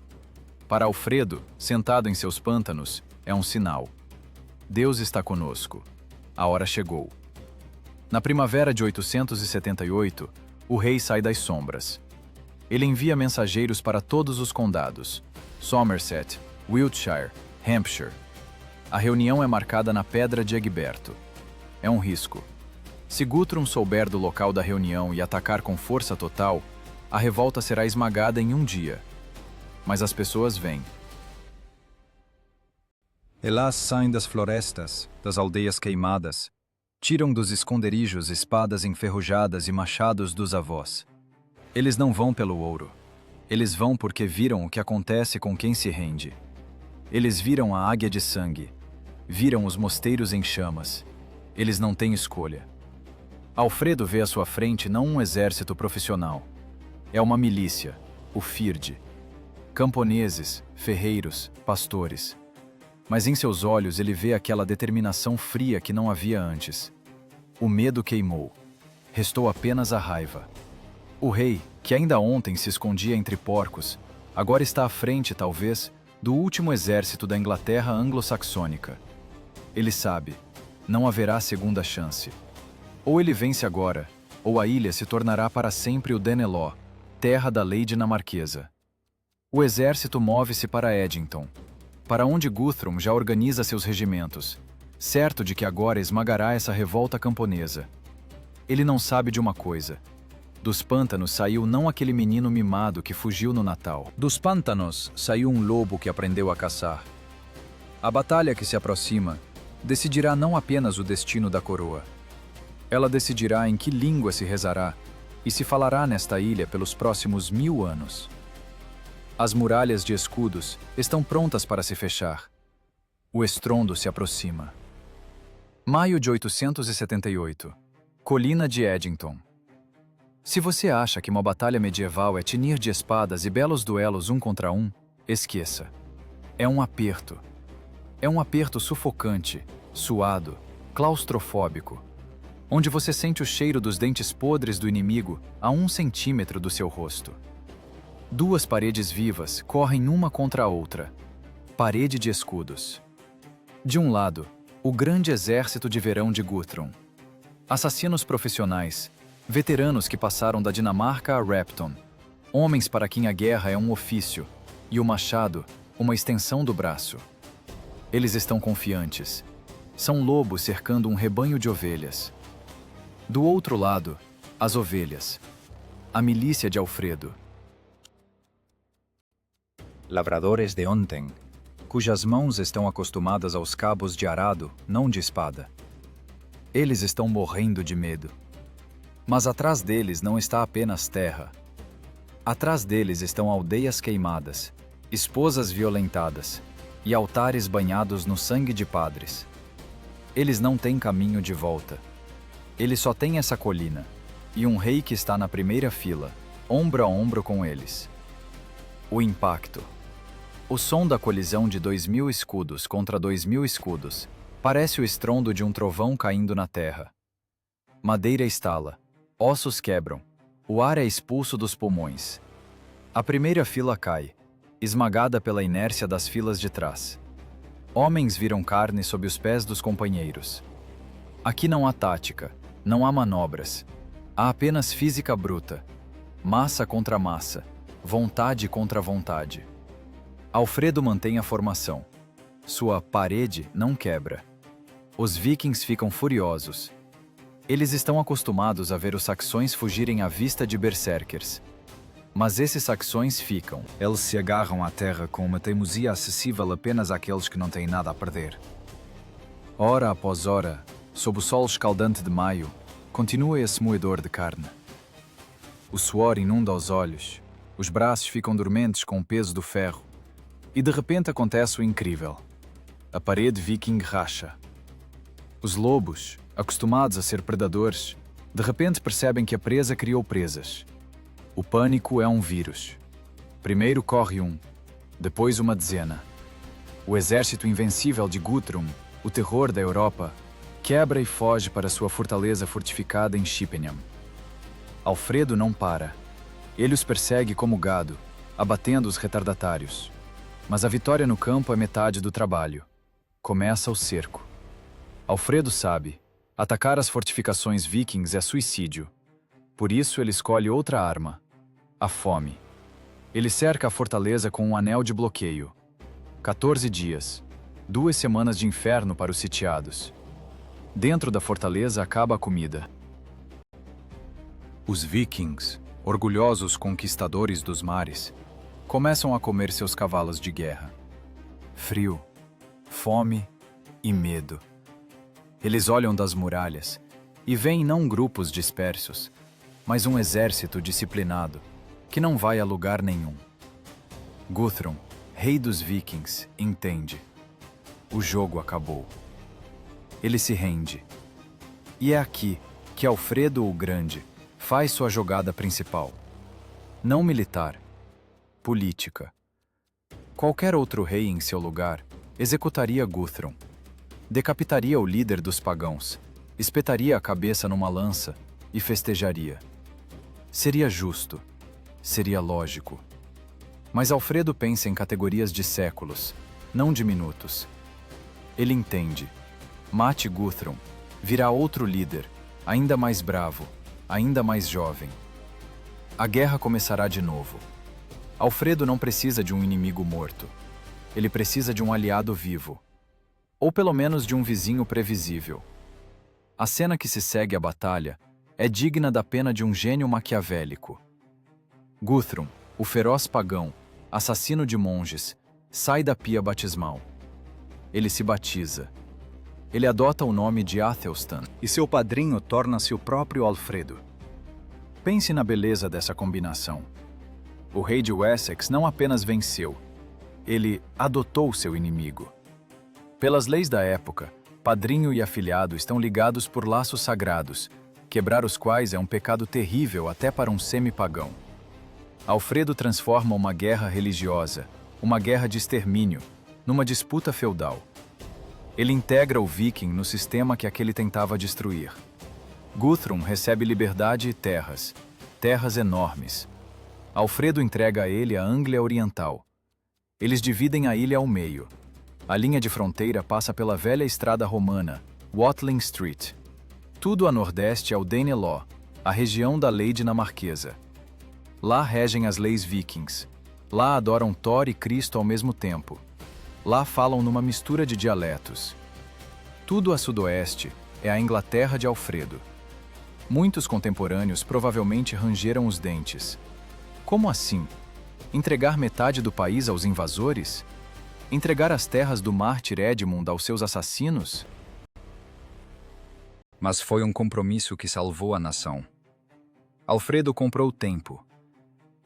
Para Alfredo, sentado em seus pântanos, é um sinal. Deus está conosco. A hora chegou. Na primavera de 878, o rei sai das sombras. Ele envia mensageiros para todos os condados: Somerset, Wiltshire, Hampshire. A reunião é marcada na Pedra de Egberto. É um risco. Se Guthrum souber do local da reunião e atacar com força total, a revolta será esmagada em um dia. Mas as pessoas vêm. Elas saem das florestas, das aldeias queimadas, tiram dos esconderijos espadas enferrujadas e machados dos avós. Eles não vão pelo ouro. Eles vão porque viram o que acontece com quem se rende. Eles viram a águia de sangue. Viram os mosteiros em chamas. Eles não têm escolha. Alfredo vê à sua frente não um exército profissional. É uma milícia, o Firde. Camponeses, ferreiros, pastores. Mas em seus olhos ele vê aquela determinação fria que não havia antes. O medo queimou. Restou apenas a raiva. O rei, que ainda ontem se escondia entre porcos, agora está à frente, talvez, do último exército da Inglaterra anglo-saxônica. Ele sabe, não haverá segunda chance. Ou ele vence agora, ou a ilha se tornará para sempre o Daneló, terra da lei dinamarquesa. O exército move-se para Edington, para onde Guthrum já organiza seus regimentos, certo de que agora esmagará essa revolta camponesa. Ele não sabe de uma coisa. Dos pântanos saiu não aquele menino mimado que fugiu no Natal. Dos pântanos saiu um lobo que aprendeu a caçar. A batalha que se aproxima decidirá não apenas o destino da coroa. Ela decidirá em que língua se rezará e se falará nesta ilha pelos próximos 1000 anos. As muralhas de escudos estão prontas para se fechar. O estrondo se aproxima. Maio de 878. Colina de Edington. Se você acha que uma batalha medieval é tinir de espadas e belos duelos um contra um, esqueça. É um aperto. É um aperto sufocante, suado, claustrofóbico, onde você sente o cheiro dos dentes podres do inimigo a 1 centímetro do seu rosto. Duas paredes vivas correm uma contra a outra. Parede de escudos. De um lado, o grande exército de verão de Guthrum. Assassinos profissionais, veteranos que passaram da Dinamarca a Repton, homens para quem a guerra é um ofício e o machado uma extensão do braço. Eles estão confiantes. São lobos cercando um rebanho de ovelhas. Do outro lado, as ovelhas. A milícia de Alfredo. Lavradores de ontem, cujas mãos estão acostumadas aos cabos de arado, não de espada. Eles estão morrendo de medo. Mas atrás deles não está apenas terra. Atrás deles estão aldeias queimadas, esposas violentadas e altares banhados no sangue de padres. Eles não têm caminho de volta. Eles só têm essa colina e um rei que está na primeira fila, ombro a ombro com eles. O impacto. O som da colisão de 2000 escudos contra 2000 escudos parece o estrondo de um trovão caindo na terra. Madeira estala, ossos quebram, o ar é expulso dos pulmões. A primeira fila cai, esmagada pela inércia das filas de trás. Homens viram carne sob os pés dos companheiros. Aqui não há tática, não há manobras. Há apenas física bruta. Massa contra massa, vontade contra vontade. Alfredo mantém a formação. Sua parede não quebra. Os vikings ficam furiosos. Eles estão acostumados a ver os saxões fugirem à vista de berserkers. Mas esses saxões ficam. Eles se agarram à terra com uma teimosia acessível apenas àqueles que não têm nada a perder. Hora após hora, sob o sol escaldante de maio, continua esse moedor de carne. O suor inunda os olhos, os braços ficam dormentes com o peso do ferro. E de repente acontece o incrível. A parede viking racha. Os lobos, acostumados a ser predadores, de repente percebem que a presa criou presas. O pânico é um vírus. Primeiro corre um, depois uma dezena. O exército invencível de Guthrum o terror da Europa, quebra e foge para sua fortaleza fortificada em Chippenham. Alfredo não para. Ele os persegue como gado, abatendo os retardatários. Mas a vitória no campo é metade do trabalho. Começa o cerco. Alfredo sabe, atacar as fortificações vikings é suicídio. Por isso ele escolhe outra arma, a fome. Ele cerca a fortaleza com um anel de bloqueio. 14 dias, 2 semanas de inferno para os sitiados. Dentro da fortaleza acaba a comida. Os vikings, orgulhosos conquistadores dos mares, começam a comer seus cavalos de guerra. Frio, fome e medo. Eles olham das muralhas e veem não grupos dispersos, mas um exército disciplinado, que não vai a lugar nenhum. Guthrum, rei dos vikings, entende. O jogo acabou. Ele se rende. E é aqui que Alfredo o Grande faz sua jogada principal. Não militar, política. Qualquer outro rei em seu lugar executaria Guthrum, decapitaria o líder dos pagãos, espetaria a cabeça numa lança e festejaria. Seria justo, seria lógico. Mas Alfredo pensa em categorias de séculos, não de minutos. Ele entende. Mate Guthrum, virá outro líder, ainda mais bravo, ainda mais jovem. A guerra começará de novo. Alfredo não precisa de um inimigo morto. Ele precisa de um aliado vivo. Ou pelo menos de um vizinho previsível. A cena que se segue à batalha é digna da pena de um gênio maquiavélico. Guthrum, o feroz pagão, assassino de monges, sai da pia batismal. Ele se batiza. Ele adota o nome de Athelstan e seu padrinho torna-se o próprio Alfredo. Pense na beleza dessa combinação. O rei de Wessex não apenas venceu, ele adotou seu inimigo. Pelas leis da época, padrinho e afilhado estão ligados por laços sagrados, quebrar os quais é um pecado terrível até para um semi-pagão. Alfredo transforma uma guerra religiosa, uma guerra de extermínio, numa disputa feudal. Ele integra o viking no sistema que aquele tentava destruir. Guthrum recebe liberdade e terras, terras enormes. Alfredo entrega a ele a Anglia Oriental. Eles dividem a ilha ao meio. A linha de fronteira passa pela velha estrada romana, Watling Street. Tudo a nordeste é o Danelaw, a região da lei dinamarquesa. Lá regem as leis vikings. Lá adoram Thor e Cristo ao mesmo tempo. Lá falam numa mistura de dialetos. Tudo a sudoeste é a Inglaterra de Alfredo. Muitos contemporâneos provavelmente rangeram os dentes. Como assim? Entregar metade do país aos invasores? Entregar as terras do mártir Edmund aos seus assassinos? Mas foi um compromisso que salvou a nação. Alfredo comprou tempo.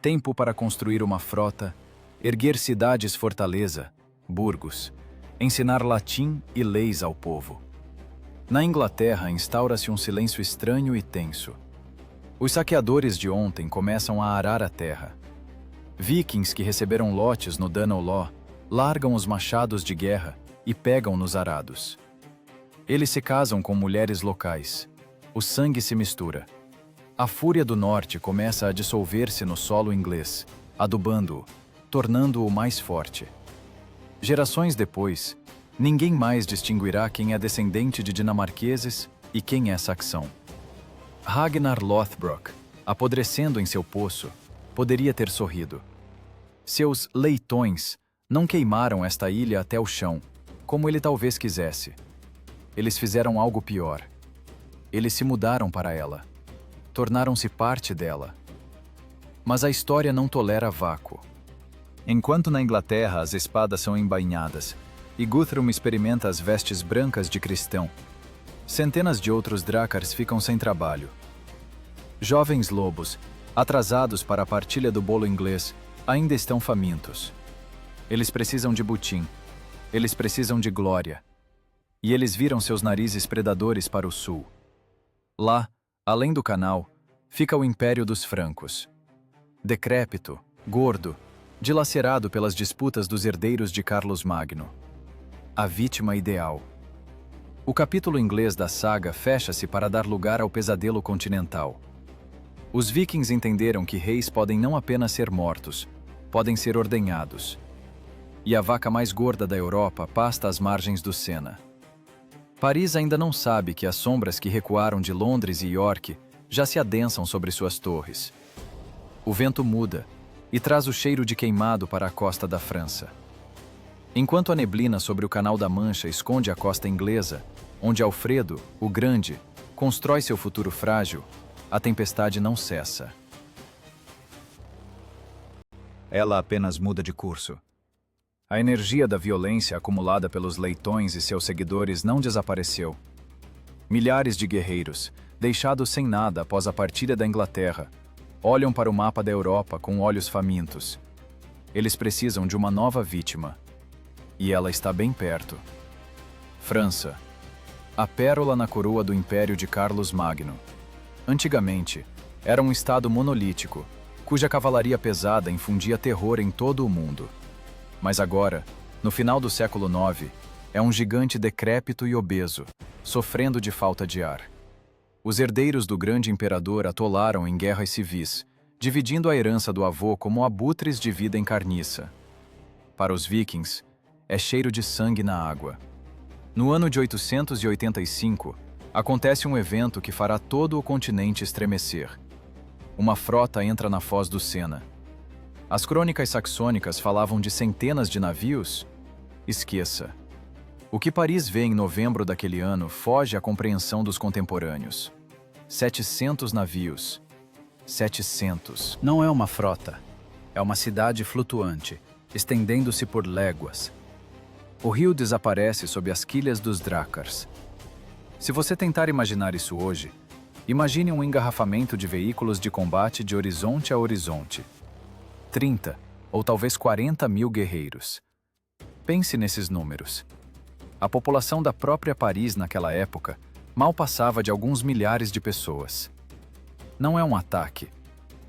Tempo para construir uma frota, erguer cidades-fortaleza, burgos, ensinar latim e leis ao povo. Na Inglaterra instaura-se um silêncio estranho e tenso. Os saqueadores de ontem começam a arar a terra. Vikings que receberam lotes no Danelaw largam os machados de guerra e pegam nos arados. Eles se casam com mulheres locais. O sangue se mistura. A fúria do norte começa a dissolver-se no solo inglês, adubando-o, tornando-o mais forte. Gerações depois, ninguém mais distinguirá quem é descendente de dinamarqueses e quem é saxão. Ragnar Lothbrok, apodrecendo em seu poço, poderia ter sorrido. Seus leitões não queimaram esta ilha até o chão, como ele talvez quisesse. Eles fizeram algo pior. Eles se mudaram para ela. Tornaram-se parte dela. Mas a história não tolera vácuo. Enquanto na Inglaterra as espadas são embainhadas e Guthrum experimenta as vestes brancas de cristão, centenas de outros drácars ficam sem trabalho. Jovens lobos, atrasados para a partilha do bolo inglês, ainda estão famintos. Eles precisam de butim. Eles precisam de glória. E eles viram seus narizes predadores para o sul. Lá, além do canal, fica o Império dos Francos. Decrépito, gordo, dilacerado pelas disputas dos herdeiros de Carlos Magno. A vítima ideal. O capítulo inglês da saga fecha-se para dar lugar ao pesadelo continental. Os vikings entenderam que reis podem não apenas ser mortos, podem ser ordenhados. E a vaca mais gorda da Europa pasta às margens do Sena. Paris ainda não sabe que as sombras que recuaram de Londres e York já se adensam sobre suas torres. O vento muda e traz o cheiro de queimado para a costa da França. Enquanto a neblina sobre o Canal da Mancha esconde a costa inglesa, onde Alfredo, o Grande, constrói seu futuro frágil, a tempestade não cessa. Ela apenas muda de curso. A energia da violência acumulada pelos leitões e seus seguidores não desapareceu. Milhares de guerreiros, deixados sem nada após a partilha da Inglaterra, olham para o mapa da Europa com olhos famintos. Eles precisam de uma nova vítima. E ela está bem perto. França. A pérola na coroa do Império de Carlos Magno. Antigamente, era um estado monolítico, cuja cavalaria pesada infundia terror em todo o mundo. Mas agora, no final do século IX, é um gigante decrépito e obeso, sofrendo de falta de ar. Os herdeiros do grande imperador atolaram em guerras civis, dividindo a herança do avô como abutres de vida em carniça. Para os vikings, é cheiro de sangue na água. No ano de 885, acontece um evento que fará todo o continente estremecer. Uma frota entra na foz do Sena. As crônicas saxônicas falavam de centenas de navios? Esqueça. O que Paris vê em novembro daquele ano foge à compreensão dos contemporâneos. 700 navios. 700. Não é uma frota. É uma cidade flutuante, estendendo-se por léguas. O rio desaparece sob as quilhas dos Drácars. Se você tentar imaginar isso hoje, imagine um engarrafamento de veículos de combate de horizonte a horizonte. 30 ou talvez 40 mil guerreiros. Pense nesses números. A população da própria Paris naquela época mal passava de alguns milhares de pessoas. Não é um ataque,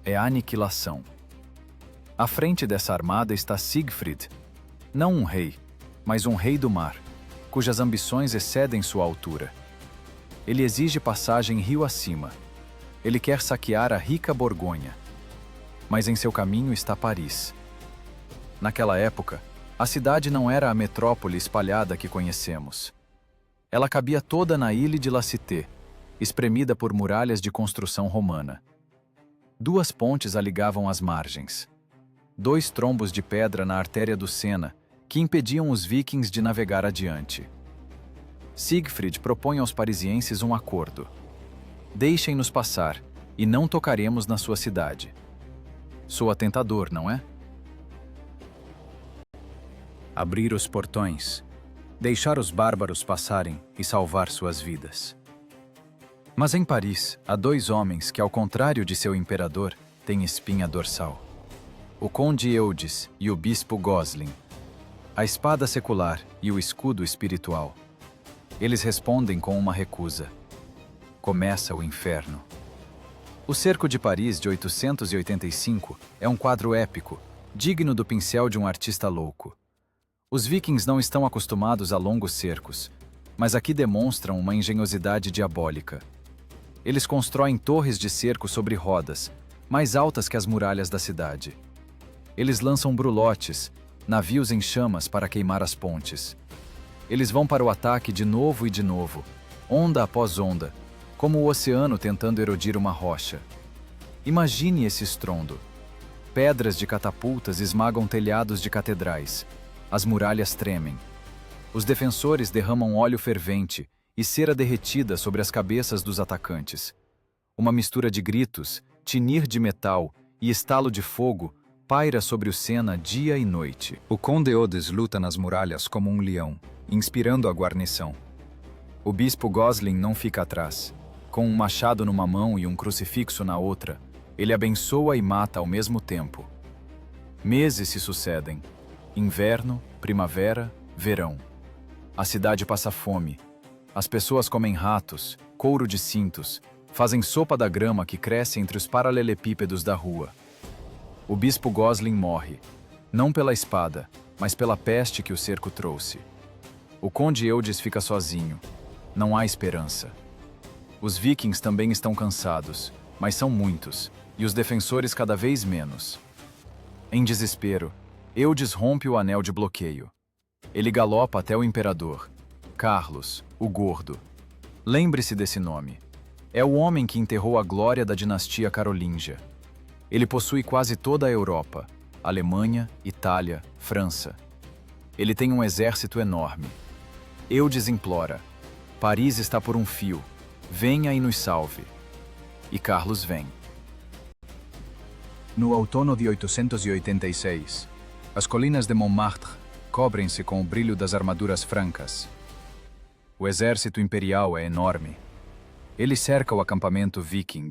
é aniquilação. À frente dessa armada está Siegfried, não um rei, mas um rei do mar, cujas ambições excedem sua altura. Ele exige passagem rio acima. Ele quer saquear a rica Borgonha. Mas em seu caminho está Paris. Naquela época, a cidade não era a metrópole espalhada que conhecemos. Ela cabia toda na Ile de la Cité, espremida por muralhas de construção romana. 2 pontes a ligavam às margens. 2 trombos de pedra na artéria do Sena, que impediam os vikings de navegar adiante. Siegfried propõe aos parisienses um acordo. Deixem-nos passar, e não tocaremos na sua cidade. Soa tentador, não é? Abrir os portões, deixar os bárbaros passarem e salvar suas vidas. Mas em Paris, há 2 homens que, ao contrário de seu imperador, têm espinha dorsal. O conde Eudes e o bispo Gosling. A espada secular e o escudo espiritual. Eles respondem com uma recusa. Começa o inferno. O cerco de Paris de 885 é um quadro épico, digno do pincel de um artista louco. Os vikings não estão acostumados a longos cercos, mas aqui demonstram uma engenhosidade diabólica. Eles constroem torres de cerco sobre rodas, mais altas que as muralhas da cidade. Eles lançam brulotes, navios em chamas para queimar as pontes. Eles vão para o ataque de novo e de novo, onda após onda, como o oceano tentando erodir uma rocha. Imagine esse estrondo. Pedras de catapultas esmagam telhados de catedrais. As muralhas tremem. Os defensores derramam óleo fervente e cera derretida sobre as cabeças dos atacantes. Uma mistura de gritos, tinir de metal e estalo de fogo paira sobre o Sena dia e noite. O conde Eudes luta nas muralhas como um leão, inspirando a guarnição. O bispo Gosling não fica atrás. Com um machado numa mão e um crucifixo na outra, ele abençoa e mata ao mesmo tempo. Meses se sucedem. Inverno, primavera, verão. A cidade passa fome. As pessoas comem ratos, couro de cintos, fazem sopa da grama que cresce entre os paralelepípedos da rua. O bispo Gosling morre, não pela espada, mas pela peste que o cerco trouxe. O conde Eudes fica sozinho. Não há esperança. Os vikings também estão cansados, mas são muitos, e os defensores cada vez menos. Em desespero, Eudes rompe o anel de bloqueio. Ele galopa até o imperador, Carlos, o Gordo. Lembre-se desse nome. É o homem que enterrou a glória da dinastia carolíngia. Ele possui quase toda a Europa, Alemanha, Itália, França. Ele tem um exército enorme. Eudes implora: Paris está por um fio. Venha e nos salve. E Carlos vem. No outono de 886, as colinas de Montmartre cobrem-se com o brilho das armaduras francas. O exército imperial é enorme. Ele cerca o acampamento viking.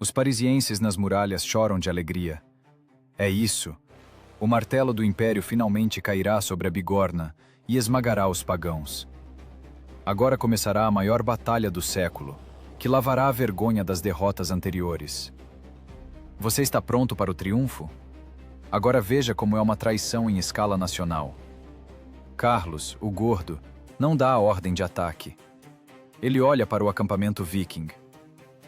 Os parisienses nas muralhas choram de alegria. É isso. O martelo do império finalmente cairá sobre a bigorna e esmagará os pagãos. Agora começará a maior batalha do século, que lavará a vergonha das derrotas anteriores. Você está pronto para o triunfo? Agora veja como é uma traição em escala nacional. Carlos, o Gordo, não dá a ordem de ataque. Ele olha para o acampamento viking.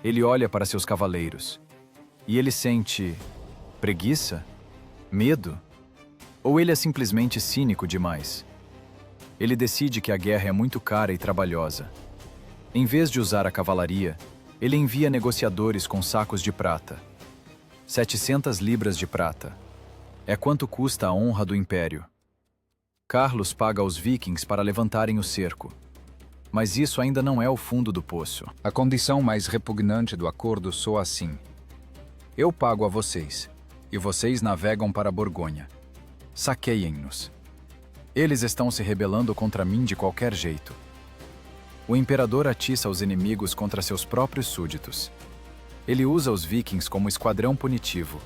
Ele olha para seus cavaleiros. E ele sente preguiça? Medo? Ou ele é simplesmente cínico demais? Ele decide que a guerra é muito cara e trabalhosa. Em vez de usar a cavalaria, ele envia negociadores com sacos de prata. 700 libras de prata. É quanto custa a honra do império. Carlos paga aos vikings para levantarem o cerco. Mas isso ainda não é o fundo do poço. A condição mais repugnante do acordo soa assim: eu pago a vocês, e vocês navegam para Borgonha. Saqueiem-nos. Eles estão se rebelando contra mim de qualquer jeito. O imperador atiça os inimigos contra seus próprios súditos. Ele usa os vikings como esquadrão punitivo.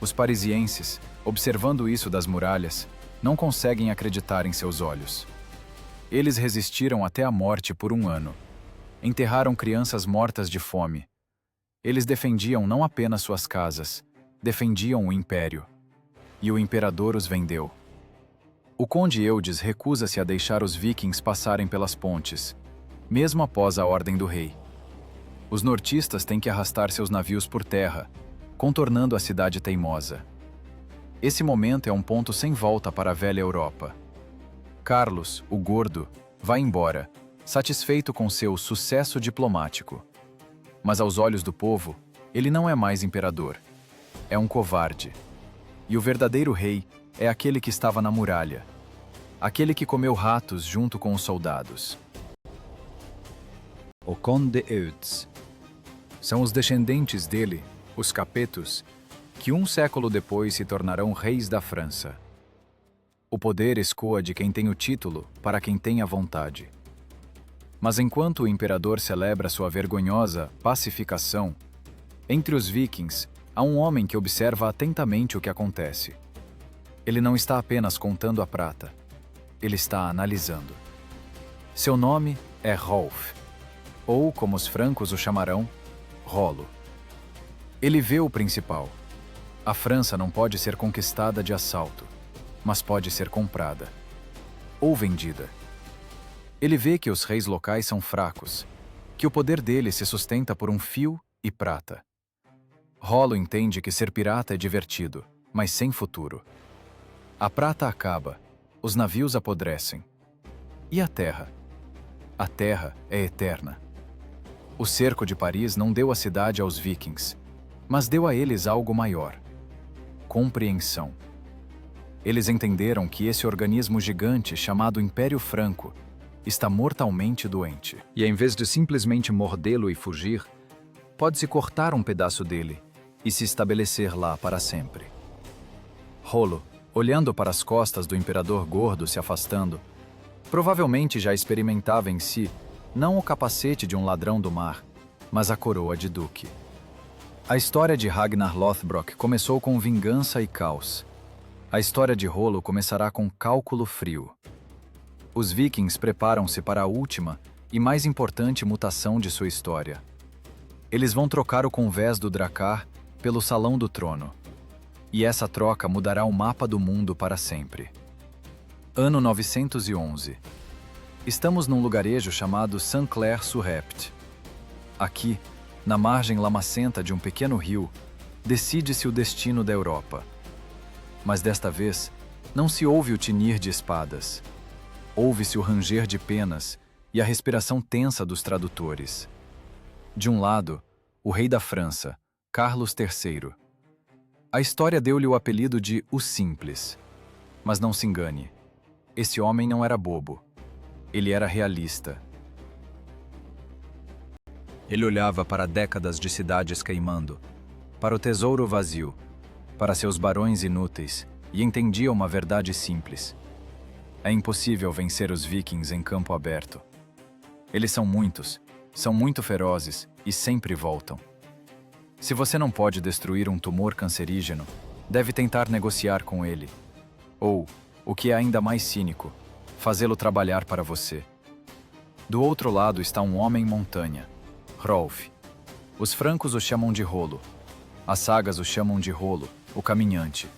Os parisienses, observando isso das muralhas, não conseguem acreditar em seus olhos. Eles resistiram até a morte por 1 ano. Enterraram crianças mortas de fome. Eles defendiam não apenas suas casas, defendiam o império. E o imperador os vendeu. O conde Eudes recusa-se a deixar os vikings passarem pelas pontes, mesmo após a ordem do rei. Os nortistas têm que arrastar seus navios por terra, contornando a cidade teimosa. Esse momento é um ponto sem volta para a velha Europa. Carlos, o Gordo, vai embora, satisfeito com seu sucesso diplomático. Mas aos olhos do povo, ele não é mais imperador. É um covarde. E o verdadeiro rei é aquele que estava na muralha. Aquele que comeu ratos junto com os soldados. O Conde Eudes. São os descendentes dele, os Capetos, que 1 século depois se tornarão reis da França. O poder escoa de quem tem o título para quem tem a vontade. Mas enquanto o imperador celebra sua vergonhosa pacificação, entre os vikings há um homem que observa atentamente o que acontece. Ele não está apenas contando a prata, ele está analisando. Seu nome é Rolf, ou, como os francos o chamarão, Rolo. Ele vê o principal. A França não pode ser conquistada de assalto, mas pode ser comprada ou vendida. Ele vê que os reis locais são fracos, que o poder deles se sustenta por um fio e prata. Rolo entende que ser pirata é divertido, mas sem futuro. A prata acaba, os navios apodrecem. E a terra? A terra é eterna. O cerco de Paris não deu a cidade aos vikings, mas deu a eles algo maior: compreensão. Eles entenderam que esse organismo gigante chamado Império Franco está mortalmente doente. E em vez de simplesmente mordê-lo e fugir, pode-se cortar um pedaço dele e se estabelecer lá para sempre. Rolo, olhando para as costas do imperador gordo se afastando, provavelmente já experimentava em si não o capacete de um ladrão do mar, mas a coroa de duque. A história de Ragnar Lothbrok começou com vingança e caos. A história de Rolo começará com cálculo frio. Os vikings preparam-se para a última e mais importante mutação de sua história. Eles vão trocar o convés do Drakkar pelo Salão do Trono. E essa troca mudará o mapa do mundo para sempre. Ano 911. Estamos num lugarejo chamado Saint-Clair-sur-Epte. Aqui, na margem lamacenta de um pequeno rio, decide-se o destino da Europa. Mas desta vez, não se ouve o tinir de espadas. Ouve-se o ranger de penas e a respiração tensa dos tradutores. De um lado, o rei da França, Carlos III. A história deu-lhe o apelido de O Simples. Mas não se engane, esse homem não era bobo. Ele era realista. Ele olhava para décadas de cidades queimando, para o tesouro vazio, para seus barões inúteis, e entendia uma verdade simples. É impossível vencer os vikings em campo aberto. Eles são muitos, são muito ferozes e sempre voltam. Se você não pode destruir um tumor cancerígeno, deve tentar negociar com ele. Ou, o que é ainda mais cínico, fazê-lo trabalhar para você. Do outro lado está um homem montanha, Hrolf. Os francos o chamam de Rolo. As sagas o chamam de Rolo, o caminhante.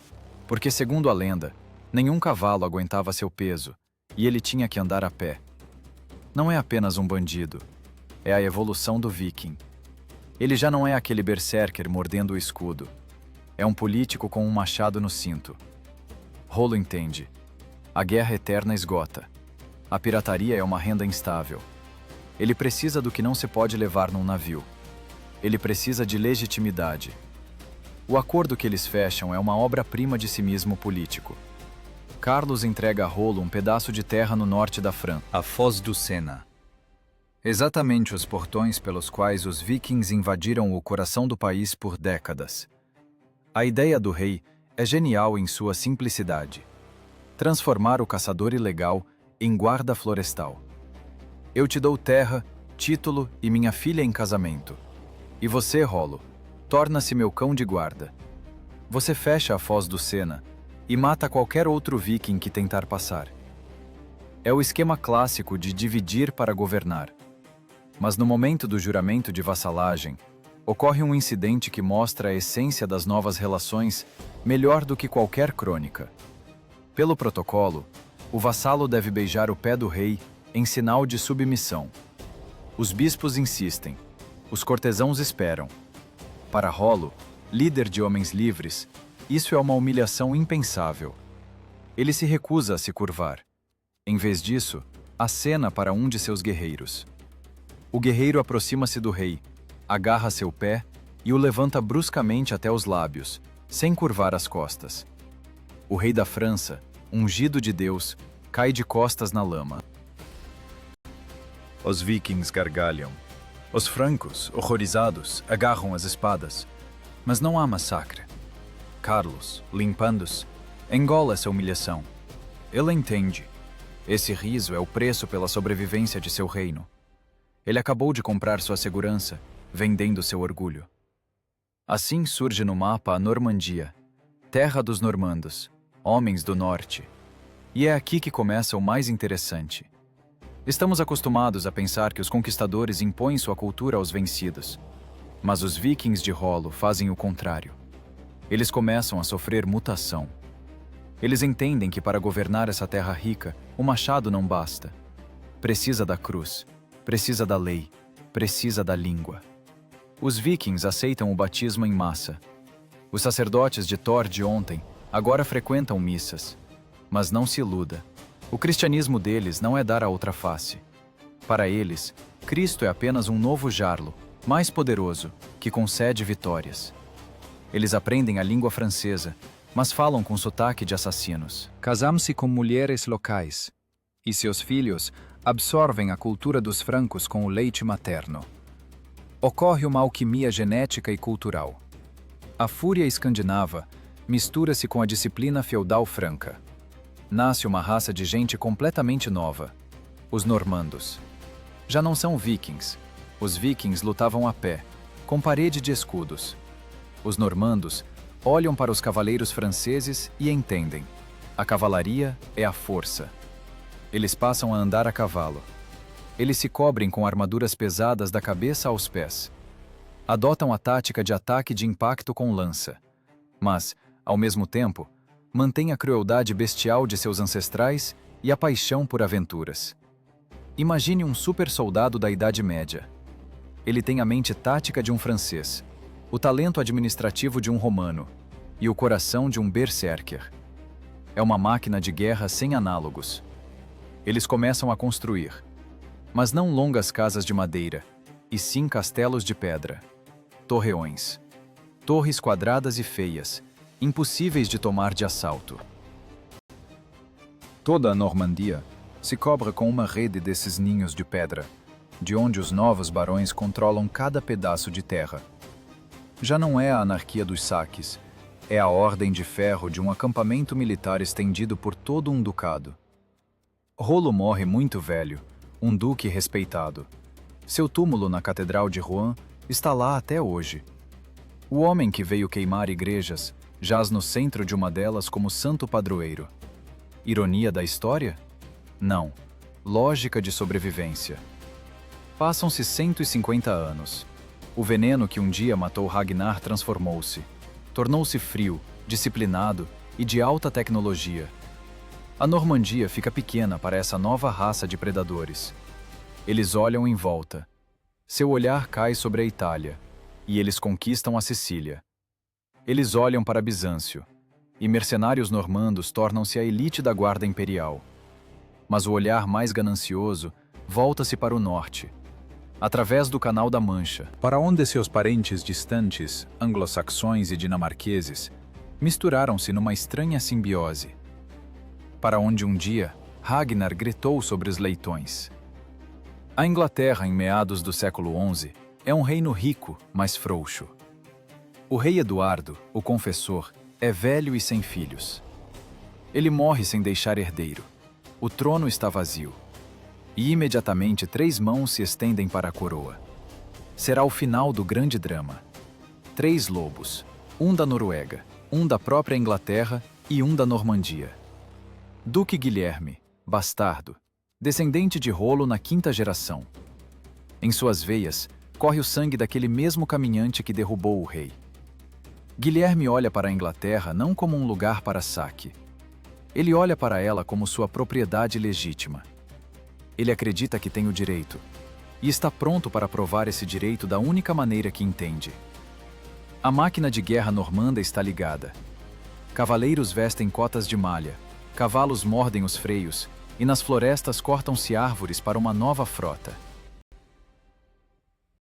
Porque, segundo a lenda, nenhum cavalo aguentava seu peso, e ele tinha que andar a pé. Não é apenas um bandido, é a evolução do viking. Ele já não é aquele berserker mordendo o escudo. É um político com um machado no cinto. Rolo entende. A guerra eterna esgota. A pirataria é uma renda instável. Ele precisa do que não se pode levar num navio. Ele precisa de legitimidade. O acordo que eles fecham é uma obra-prima de cinismo político. Carlos entrega a Rolo um pedaço de terra no norte da França, a Foz do Sena. Exatamente os portões pelos quais os vikings invadiram o coração do país por décadas. A ideia do rei é genial em sua simplicidade. Transformar o caçador ilegal em guarda florestal. Eu te dou terra, título e minha filha em casamento. E você, Rolo, torna-se meu cão de guarda. Você fecha a Foz do Sena e mata qualquer outro viking que tentar passar. É o esquema clássico de dividir para governar. Mas no momento do juramento de vassalagem, ocorre um incidente que mostra a essência das novas relações melhor do que qualquer crônica. Pelo protocolo, o vassalo deve beijar o pé do rei em sinal de submissão. Os bispos insistem, os cortesãos esperam. Para Rolo, líder de homens livres, isso é uma humilhação impensável. Ele se recusa a se curvar. Em vez disso, acena para um de seus guerreiros. O guerreiro aproxima-se do rei, agarra seu pé e o levanta bruscamente até os lábios, sem curvar as costas. O rei da França, ungido de Deus, cai de costas na lama. Os vikings gargalham. Os francos, horrorizados, agarram as espadas. Mas não há massacre. Carlos, limpando-se, engola essa humilhação. Ele entende. Esse riso é o preço pela sobrevivência de seu reino. Ele acabou de comprar sua segurança, vendendo seu orgulho. Assim surge no mapa a Normandia, terra dos normandos, homens do norte. E é aqui que começa o mais interessante. Estamos acostumados a pensar que os conquistadores impõem sua cultura aos vencidos. Mas os vikings de Rolo fazem o contrário. Eles começam a sofrer mutação. Eles entendem que para governar essa terra rica, o machado não basta. Precisa da cruz, precisa da lei, precisa da língua. Os vikings aceitam o batismo em massa. Os sacerdotes de Thor de ontem agora frequentam missas. Mas não se iluda. O cristianismo deles não é dar a outra face. Para eles, Cristo é apenas um novo jarlo, mais poderoso, que concede vitórias. Eles aprendem a língua francesa, mas falam com sotaque de assassinos. Casam-se com mulheres locais, e seus filhos absorvem a cultura dos francos com o leite materno. Ocorre uma alquimia genética e cultural. A fúria escandinava mistura-se com a disciplina feudal franca. Nasce uma raça de gente completamente nova, os normandos. Já não são vikings. Os vikings lutavam a pé, com parede de escudos. Os normandos olham para os cavaleiros franceses e entendem. A cavalaria é a força. Eles passam a andar a cavalo. Eles se cobrem com armaduras pesadas da cabeça aos pés. Adotam a tática de ataque de impacto com lança. Mas, ao mesmo tempo, mantêm a crueldade bestial de seus ancestrais e a paixão por aventuras. Imagine um super soldado da Idade Média. Ele tem a mente tática de um francês, o talento administrativo de um romano e o coração de um berserker. É uma máquina de guerra sem análogos. Eles começam a construir, mas não longas casas de madeira, e sim castelos de pedra, torreões, torres quadradas e feias, impossíveis de tomar de assalto. Toda a Normandia se cobre com uma rede desses ninhos de pedra, de onde os novos barões controlam cada pedaço de terra. Já não é a anarquia dos saques, é a ordem de ferro de um acampamento militar estendido por todo um ducado. Rollo morre muito velho, um duque respeitado. Seu túmulo na Catedral de Rouen está lá até hoje. O homem que veio queimar igrejas jaz no centro de uma delas como santo padroeiro. Ironia da história? Não. Lógica de sobrevivência. Passam-se 150 anos. O veneno que um dia matou Ragnar transformou-se. Tornou-se frio, disciplinado e de alta tecnologia. A Normandia fica pequena para essa nova raça de predadores. Eles olham em volta. Seu olhar cai sobre a Itália, e eles conquistam a Sicília. Eles olham para Bizâncio, e mercenários normandos tornam-se a elite da guarda imperial. Mas o olhar mais ganancioso volta-se para o norte, através do Canal da Mancha, para onde seus parentes distantes, anglo-saxões e dinamarqueses, misturaram-se numa estranha simbiose. Para onde um dia Ragnar gritou sobre os leitões. A Inglaterra, em meados do século XI, é um reino rico, mas frouxo. O rei Eduardo, o confessor, é velho e sem filhos. Ele morre sem deixar herdeiro. O trono está vazio. E imediatamente 3 mãos se estendem para a coroa. Será o final do grande drama. 3 lobos, um da Noruega, um da própria Inglaterra e um da Normandia. Duque Guilherme, bastardo, descendente de Rollo na 5ª geração. Em suas veias, corre o sangue daquele mesmo caminhante que derrubou o rei. Guilherme olha para a Inglaterra não como um lugar para saque. Ele olha para ela como sua propriedade legítima. Ele acredita que tem o direito, e está pronto para provar esse direito da única maneira que entende. A máquina de guerra normanda está ligada. Cavaleiros vestem cotas de malha, cavalos mordem os freios, e nas florestas cortam-se árvores para uma nova frota.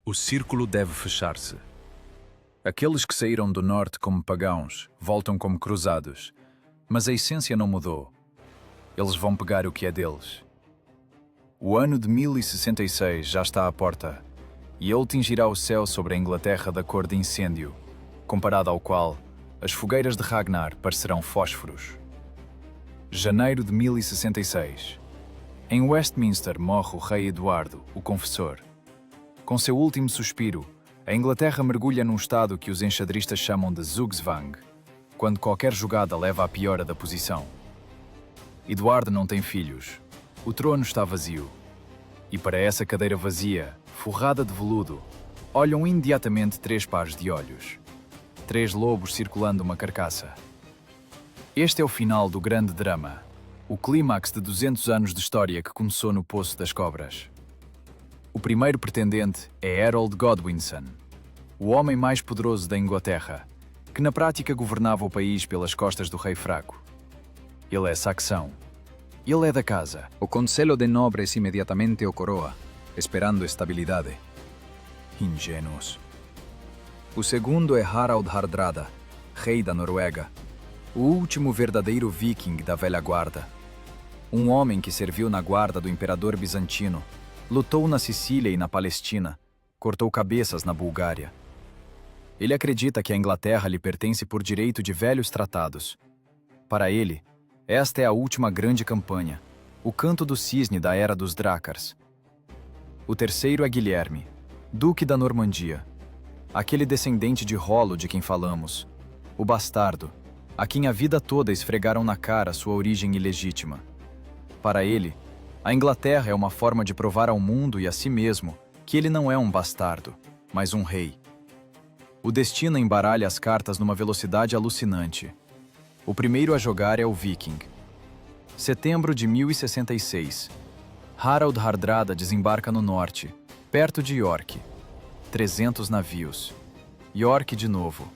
O círculo deve fechar-se. Aqueles que saíram do norte como pagãos voltam como cruzados, mas a essência não mudou. Eles vão pegar o que é deles. O ano de 1066 já está à porta, e ele tingirá o céu sobre a Inglaterra da cor de incêndio, comparado ao qual as fogueiras de Ragnar parecerão fósforos. Janeiro de 1066. Em Westminster morre o rei Eduardo, o confessor. Com seu último suspiro, a Inglaterra mergulha num estado que os enxadristas chamam de Zugzwang, quando qualquer jogada leva à piora da posição. Eduardo não tem filhos. O trono está vazio. E para essa cadeira vazia, forrada de veludo, olham imediatamente 3 pares de olhos. 3 lobos circulando uma carcaça. Este é o final do grande drama, o clímax de 200 anos de história que começou no Poço das Cobras. O primeiro pretendente é Harold Godwinson, o homem mais poderoso da Inglaterra, que na prática governava o país pelas costas do rei fraco. Ele é saxão. Ele é da casa. O Conselho de Nobres imediatamente o coroa, esperando estabilidade. Ingênuos. O segundo é Harald Hardrada, rei da Noruega, o último verdadeiro viking da velha guarda. Um homem que serviu na guarda do imperador bizantino, lutou na Sicília e na Palestina, cortou cabeças na Bulgária. Ele acredita que a Inglaterra lhe pertence por direito de velhos tratados. Para ele, esta é a última grande campanha, o canto do cisne da era dos Drácars. O terceiro é Guilherme, duque da Normandia, aquele descendente de Rollo de quem falamos, o bastardo, a quem a vida toda esfregaram na cara sua origem ilegítima. Para ele, a Inglaterra é uma forma de provar ao mundo e a si mesmo que ele não é um bastardo, mas um rei. O destino embaralha as cartas numa velocidade alucinante. O primeiro a jogar é o Viking. Setembro de 1066. Harald Hardrada desembarca no norte, perto de York. 300 navios. York de novo.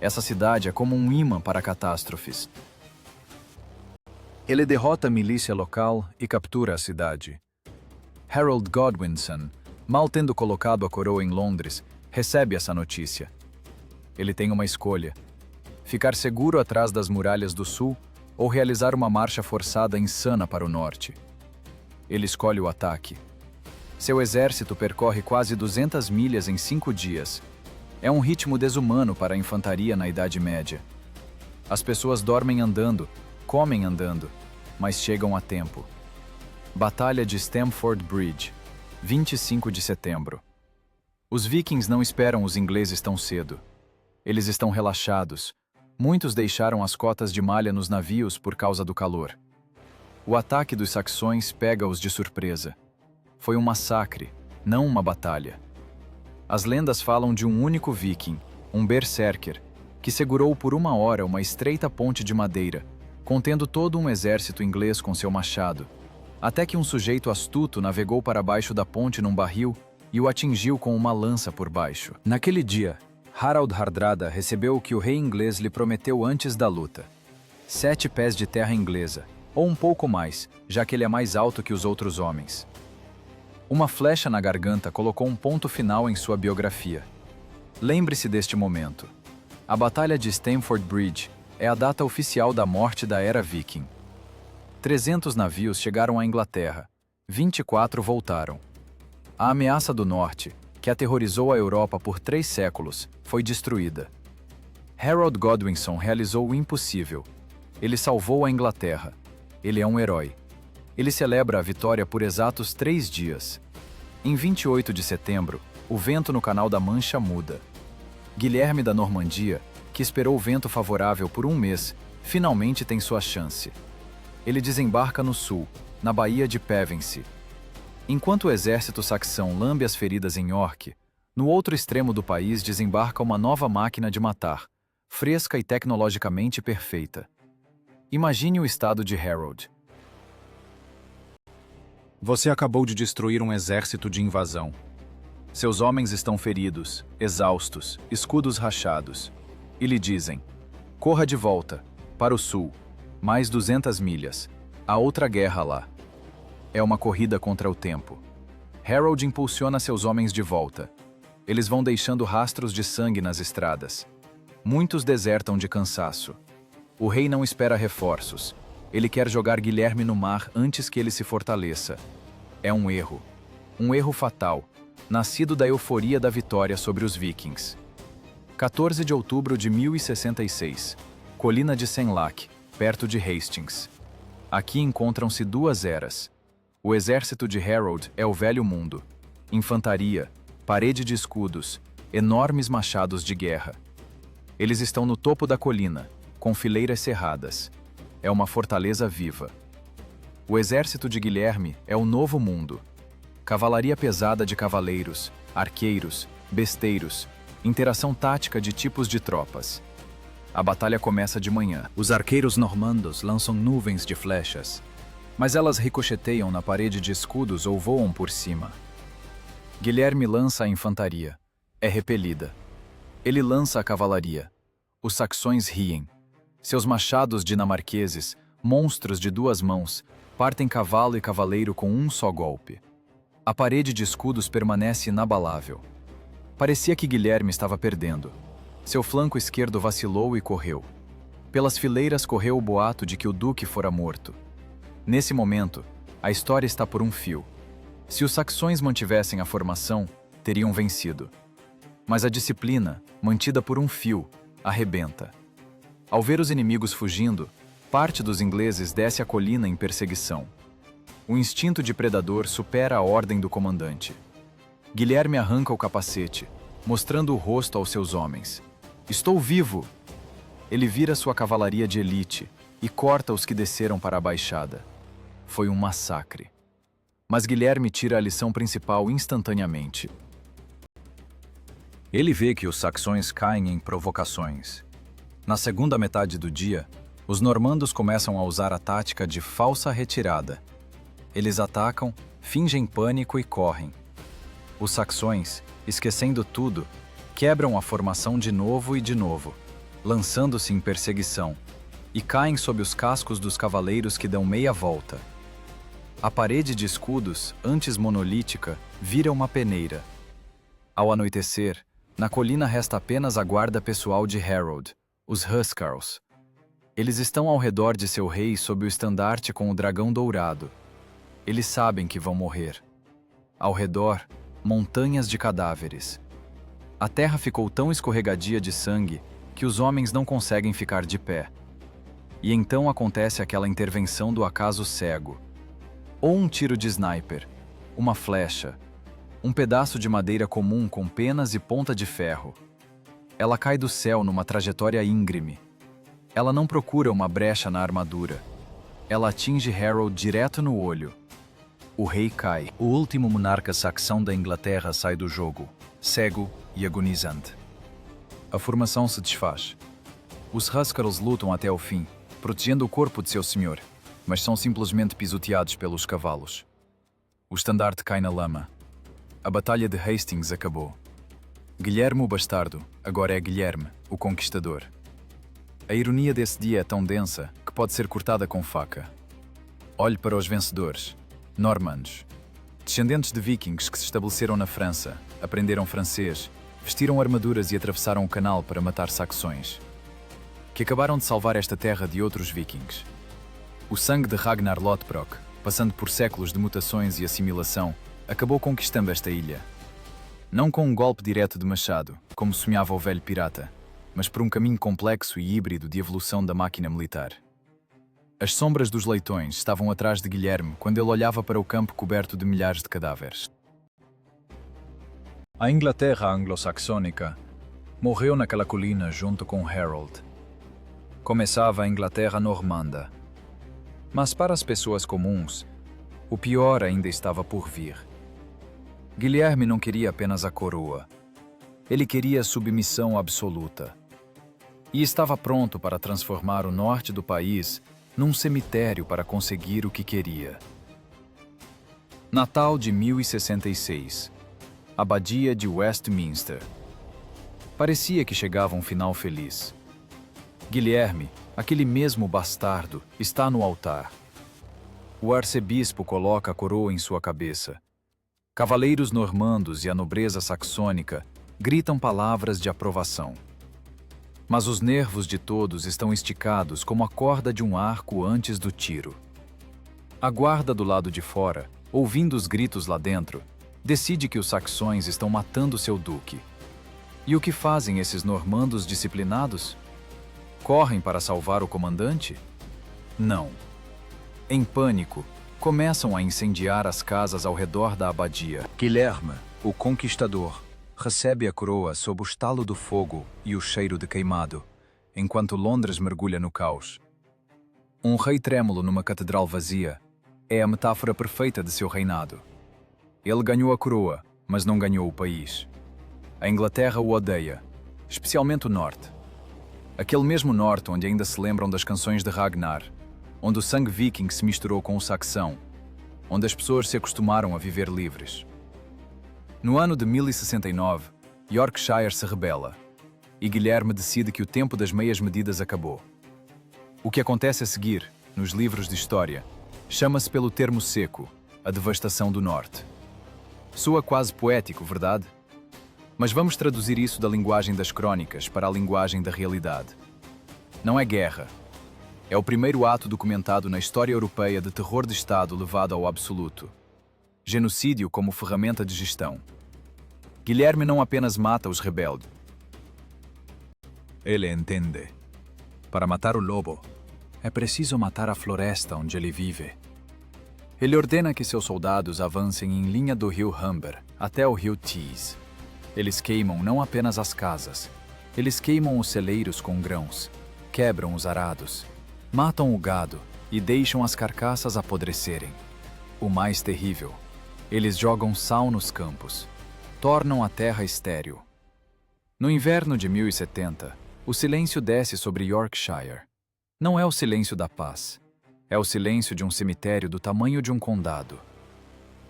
Essa cidade é como um imã para catástrofes. Ele derrota a milícia local e captura a cidade. Harold Godwinson, mal tendo colocado a coroa em Londres, recebe essa notícia. Ele tem uma escolha: ficar seguro atrás das muralhas do sul ou realizar uma marcha forçada insana para o norte. Ele escolhe o ataque. Seu exército percorre quase 200 milhas em 5 dias. É um ritmo desumano para a infantaria na Idade Média. As pessoas dormem andando, comem andando, mas chegam a tempo. Batalha de Stamford Bridge, 25 de setembro. Os vikings não esperam os ingleses tão cedo. Eles estão relaxados. Muitos deixaram as cotas de malha nos navios por causa do calor. O ataque dos saxões pega-os de surpresa. Foi um massacre, não uma batalha. As lendas falam de um único viking, um berserker, que segurou por 1 hora uma estreita ponte de madeira, contendo todo um exército inglês com seu machado, até que um sujeito astuto navegou para baixo da ponte num barril e o atingiu com uma lança por baixo. Naquele dia, Harald Hardrada recebeu o que o rei inglês lhe prometeu antes da luta: 7 pés de terra inglesa, ou um pouco mais, já que ele é mais alto que os outros homens. Uma flecha na garganta colocou um ponto final em sua biografia. Lembre-se deste momento. A Batalha de Stamford Bridge é a data oficial da morte da era viking. 300 navios chegaram à Inglaterra, 24 voltaram. A ameaça do norte, que aterrorizou a Europa por 3 séculos, foi destruída. Harold Godwinson realizou o impossível. Ele salvou a Inglaterra. Ele é um herói. Ele celebra a vitória por exatos 3 dias. Em 28 de setembro, o vento no Canal da Mancha muda. Guilherme da Normandia, que esperou vento favorável por 1 mês, finalmente tem sua chance. Ele desembarca no sul, na Baía de Pevensey. Enquanto o exército saxão lambe as feridas em York, no outro extremo do país desembarca uma nova máquina de matar, fresca e tecnologicamente perfeita. Imagine o estado de Harold. Você acabou de destruir um exército de invasão. Seus homens estão feridos, exaustos, escudos rachados. E lhe dizem: corra de volta, para o sul, mais 200 milhas. Há outra guerra lá. É uma corrida contra o tempo. Harold impulsiona seus homens de volta. Eles vão deixando rastros de sangue nas estradas. Muitos desertam de cansaço. O rei não espera reforços. Ele quer jogar Guilherme no mar antes que ele se fortaleça. É um erro fatal, nascido da euforia da vitória sobre os vikings. 14 de outubro de 1066, colina de Senlac, perto de Hastings. Aqui encontram-se 2 eras. O exército de Harold é o Velho Mundo. Infantaria, parede de escudos, enormes machados de guerra. Eles estão no topo da colina, com fileiras cerradas. É uma fortaleza viva. O exército de Guilherme é o Novo Mundo. Cavalaria pesada de cavaleiros, arqueiros, besteiros, interação tática de tipos de tropas. A batalha começa de manhã. Os arqueiros normandos lançam nuvens de flechas, mas elas ricocheteiam na parede de escudos ou voam por cima. Guilherme lança a infantaria. É repelida. Ele lança a cavalaria. Os saxões riem. Seus machados dinamarqueses, monstros de 2 mãos, partem cavalo e cavaleiro com um só golpe. A parede de escudos permanece inabalável. Parecia que Guilherme estava perdendo. Seu flanco esquerdo vacilou e correu. Pelas fileiras correu o boato de que o duque fora morto. Nesse momento, a história está por um fio. Se os saxões mantivessem a formação, teriam vencido. Mas a disciplina, mantida por um fio, arrebenta. Ao ver os inimigos fugindo, parte dos ingleses desce a colina em perseguição. O instinto de predador supera a ordem do comandante. Guilherme arranca o capacete, mostrando o rosto aos seus homens. Estou vivo! Ele vira sua cavalaria de elite e corta os que desceram para a baixada. Foi um massacre. Mas Guilherme tira a lição principal instantaneamente. Ele vê que os saxões caem em provocações. Na segunda metade do dia, os normandos começam a usar a tática de falsa retirada. Eles atacam, fingem pânico e correm. Os saxões, esquecendo tudo, quebram a formação de novo, lançando-se em perseguição, e caem sob os cascos dos cavaleiros que dão meia volta. A parede de escudos, antes monolítica, vira uma peneira. Ao anoitecer, na colina resta apenas a guarda pessoal de Harold, os Huscarls. Eles estão ao redor de seu rei sob o estandarte com o dragão dourado. Eles sabem que vão morrer. Ao redor, montanhas de cadáveres. A terra ficou tão escorregadia de sangue que os homens não conseguem ficar de pé. E então acontece aquela intervenção do acaso cego. Ou um tiro de sniper, uma flecha, um pedaço de madeira comum com penas e ponta de ferro. Ela cai do céu numa trajetória íngreme. Ela não procura uma brecha na armadura. Ela atinge Harold direto no olho. O rei cai. O último monarca saxão da Inglaterra sai do jogo, cego e agonizante. A formação se desfaz. Os Huscarls lutam até o fim, protegendo o corpo de seu senhor, mas são simplesmente pisoteados pelos cavalos. O estandarte cai na lama. A Batalha de Hastings acabou. Guilherme o Bastardo agora é Guilherme, o Conquistador. A ironia desse dia é tão densa que pode ser cortada com faca. Olhe para os vencedores, normandos, descendentes de vikings que se estabeleceram na França, aprenderam francês, vestiram armaduras e atravessaram o canal para matar saxões, que acabaram de salvar esta terra de outros vikings. O sangue de Ragnar Lothbrok, passando por séculos de mutações e assimilação, acabou conquistando esta ilha. Não com um golpe direto de machado, como sonhava o velho pirata, mas por um caminho complexo e híbrido de evolução da máquina militar. As sombras dos leitões estavam atrás de Guilherme quando ele olhava para o campo coberto de milhares de cadáveres. A Inglaterra anglo-saxônica morreu naquela colina junto com Harold. Começava a Inglaterra normanda. Mas para as pessoas comuns, o pior ainda estava por vir. Guilherme não queria apenas a coroa. Ele queria a submissão absoluta. E estava pronto para transformar o norte do país num cemitério para conseguir o que queria. Natal de 1066. Abadia de Westminster. Parecia que chegava um final feliz. Guilherme, aquele mesmo bastardo, está no altar. O arcebispo coloca a coroa em sua cabeça. Cavaleiros normandos e a nobreza saxônica gritam palavras de aprovação. Mas os nervos de todos estão esticados como a corda de um arco antes do tiro. A guarda do lado de fora, ouvindo os gritos lá dentro, decide que os saxões estão matando seu duque. E o que fazem esses normandos disciplinados? Correm para salvar o comandante? Não. Em pânico, começam a incendiar as casas ao redor da abadia. Guilherme, o Conquistador, recebe a coroa sob o estalo do fogo e o cheiro de queimado, enquanto Londres mergulha no caos. Um rei trêmulo numa catedral vazia é a metáfora perfeita de seu reinado. Ele ganhou a coroa, mas não ganhou o país. A Inglaterra o odeia, especialmente o norte. Aquele mesmo norte onde ainda se lembram das canções de Ragnar, onde o sangue viking se misturou com o saxão, onde as pessoas se acostumaram a viver livres. No ano de 1069, Yorkshire se rebela, e Guilherme decide que o tempo das meias medidas acabou. O que acontece a seguir, nos livros de história, chama-se pelo termo seco, a devastação do norte. Soa quase poético, verdade? Mas vamos traduzir isso da linguagem das crônicas para a linguagem da realidade. Não é guerra. É o primeiro ato documentado na história europeia de terror de Estado levado ao absoluto. Genocídio como ferramenta de gestão. Guilherme não apenas mata os rebeldes. Ele entende. Para matar o lobo, é preciso matar a floresta onde ele vive. Ele ordena que seus soldados avancem em linha do rio Humber até o rio Tees. Eles queimam não apenas as casas, eles queimam os celeiros com grãos, quebram os arados, matam o gado e deixam as carcaças apodrecerem. O mais terrível, eles jogam sal nos campos, tornam a terra estéril. No inverno de 1070, o silêncio desce sobre Yorkshire. Não é o silêncio da paz, É o silêncio de um cemitério do tamanho de um condado.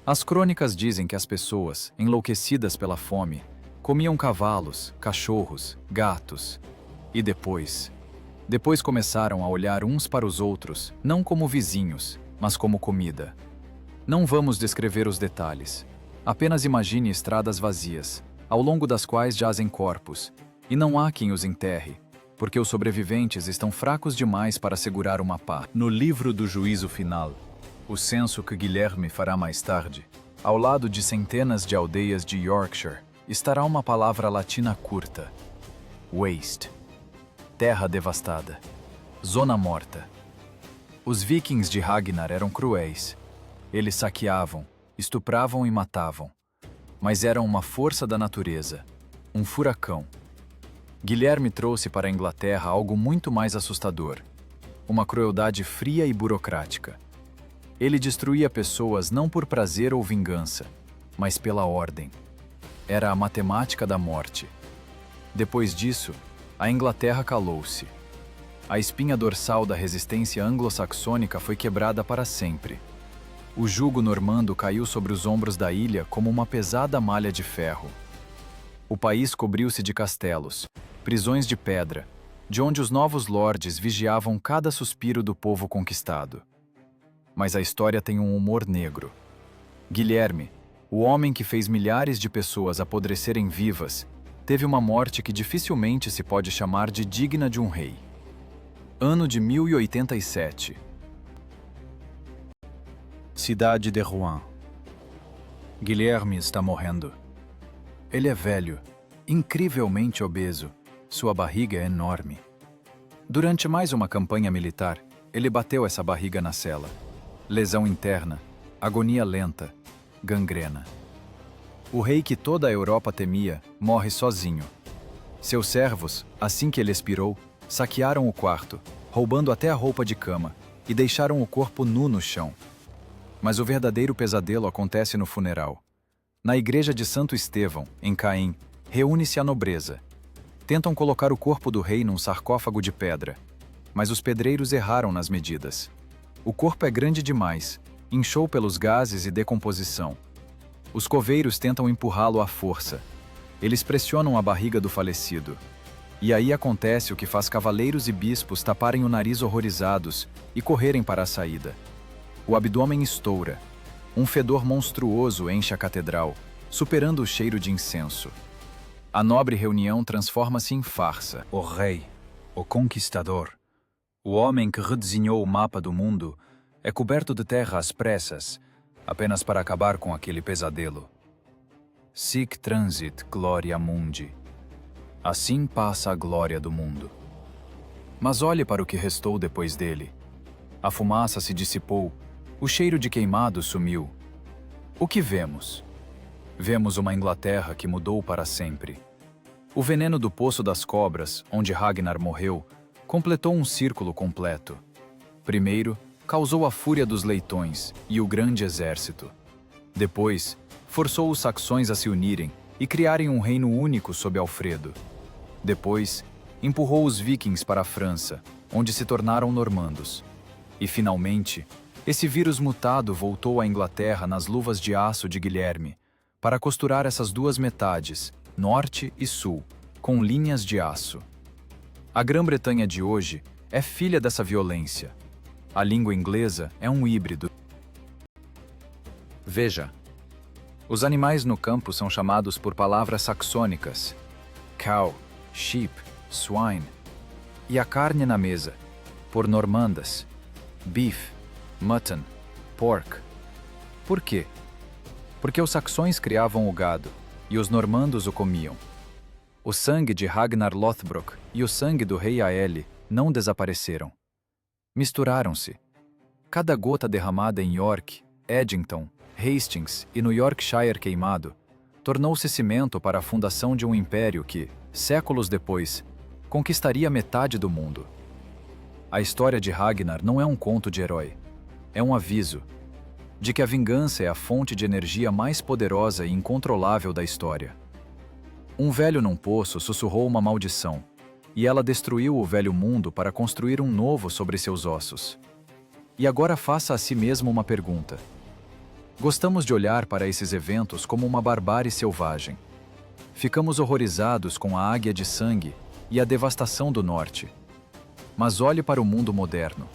As crônicas dizem que as pessoas, enlouquecidas pela fome, comiam cavalos, cachorros, gatos. E depois começaram a olhar uns para os outros, não como vizinhos, mas como comida. Não vamos descrever os detalhes. Apenas imagine estradas vazias, ao longo das quais jazem corpos, e não há quem os enterre, porque os sobreviventes estão fracos demais para segurar uma pá. No livro do Juízo Final, o censo que Guilherme fará mais tarde, ao lado de centenas de aldeias de Yorkshire, estará uma palavra latina curta: waste. Terra devastada. Zona morta. Os vikings de Ragnar eram cruéis. Eles saqueavam, estupravam e matavam. Mas eram uma força da natureza, um furacão. Guilherme trouxe para a Inglaterra algo muito mais assustador: uma crueldade fria e burocrática. Ele destruía pessoas não por prazer ou vingança, mas pela ordem. Era a matemática da morte. Depois disso, a Inglaterra calou-se. A espinha dorsal da resistência anglo-saxônica foi quebrada para sempre. O jugo normando caiu sobre os ombros da ilha como uma pesada malha de ferro. O país cobriu-se de castelos, prisões de pedra, de onde os novos lordes vigiavam cada suspiro do povo conquistado. Mas a história tem um humor negro. Guilherme, o homem que fez milhares de pessoas apodrecerem vivas, teve uma morte que dificilmente se pode chamar de digna de um rei. Ano de 1087. Cidade de Rouen. Guilherme está morrendo. Ele é velho, incrivelmente obeso. Sua barriga é enorme. Durante mais uma campanha militar, ele bateu essa barriga na sela. Lesão interna, agonia lenta, gangrena. O rei que toda a Europa temia morre sozinho. Seus servos, assim que ele expirou, saquearam o quarto, roubando até a roupa de cama, e deixaram o corpo nu no chão. Mas o verdadeiro pesadelo acontece no funeral. Na igreja de Santo Estevão, em Caen, reúne-se a nobreza. Tentam colocar o corpo do rei num sarcófago de pedra, mas os pedreiros erraram nas medidas. O corpo é grande demais, inchou pelos gases e decomposição. Os coveiros tentam empurrá-lo à força. Eles pressionam a barriga do falecido. E aí acontece o que faz cavaleiros e bispos taparem o nariz horrorizados e correrem para a saída. O abdômen estoura. Um fedor monstruoso enche a catedral, superando o cheiro de incenso. A nobre reunião transforma-se em farsa. O rei, o conquistador, o homem que redesenhou o mapa do mundo, é coberto de terra às pressas, apenas para acabar com aquele pesadelo. Sic transit gloria mundi. Assim passa a glória do mundo. Mas olhe para o que restou depois dele. A fumaça se dissipou, o cheiro de queimado sumiu. O que vemos? Vemos uma Inglaterra que mudou para sempre. O veneno do Poço das Cobras, onde Ragnar morreu, completou um círculo completo. Primeiro, causou a fúria dos leitões e o grande exército. Depois, forçou os saxões a se unirem e criarem um reino único sob Alfredo. Depois, empurrou os vikings para a França, onde se tornaram normandos. E, finalmente, esse vírus mutado voltou à Inglaterra nas luvas de aço de Guilherme, para costurar essas duas metades, norte e sul, com linhas de aço. A Grã-Bretanha de hoje é filha dessa violência. A língua inglesa é um híbrido. Veja, os animais no campo são chamados por palavras saxônicas: cow, sheep, swine. E a carne na mesa, por normandas: beef, mutton, pork. Por quê? Porque os saxões criavam o gado e os normandos o comiam. O sangue de Ragnar Lothbrok e o sangue do rei Aelle não desapareceram. Misturaram-se. Cada gota derramada em York, Edington, Hastings e no Yorkshire queimado tornou-se cimento para a fundação de um império que, séculos depois, conquistaria metade do mundo. A história de Ragnar não é um conto de herói. É um aviso de que a vingança é a fonte de energia mais poderosa e incontrolável da história. Um velho num poço sussurrou uma maldição, e ela destruiu o velho mundo para construir um novo sobre seus ossos. E agora faça a si mesmo uma pergunta. Gostamos de olhar para esses eventos como uma barbárie selvagem. Ficamos horrorizados com a águia de sangue e a devastação do norte. Mas olhe para o mundo moderno.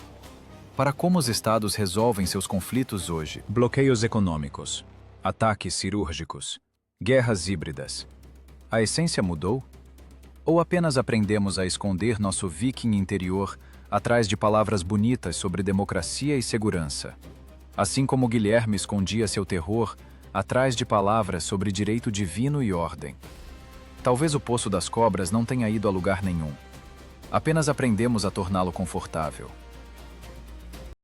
Para como os estados resolvem seus conflitos hoje. Bloqueios econômicos, ataques cirúrgicos, guerras híbridas. A essência mudou? Ou apenas aprendemos a esconder nosso viking interior atrás de palavras bonitas sobre democracia e segurança? Assim como Guilherme escondia seu terror atrás de palavras sobre direito divino e ordem. Talvez o Poço das Cobras não tenha ido a lugar nenhum. Apenas aprendemos a torná-lo confortável.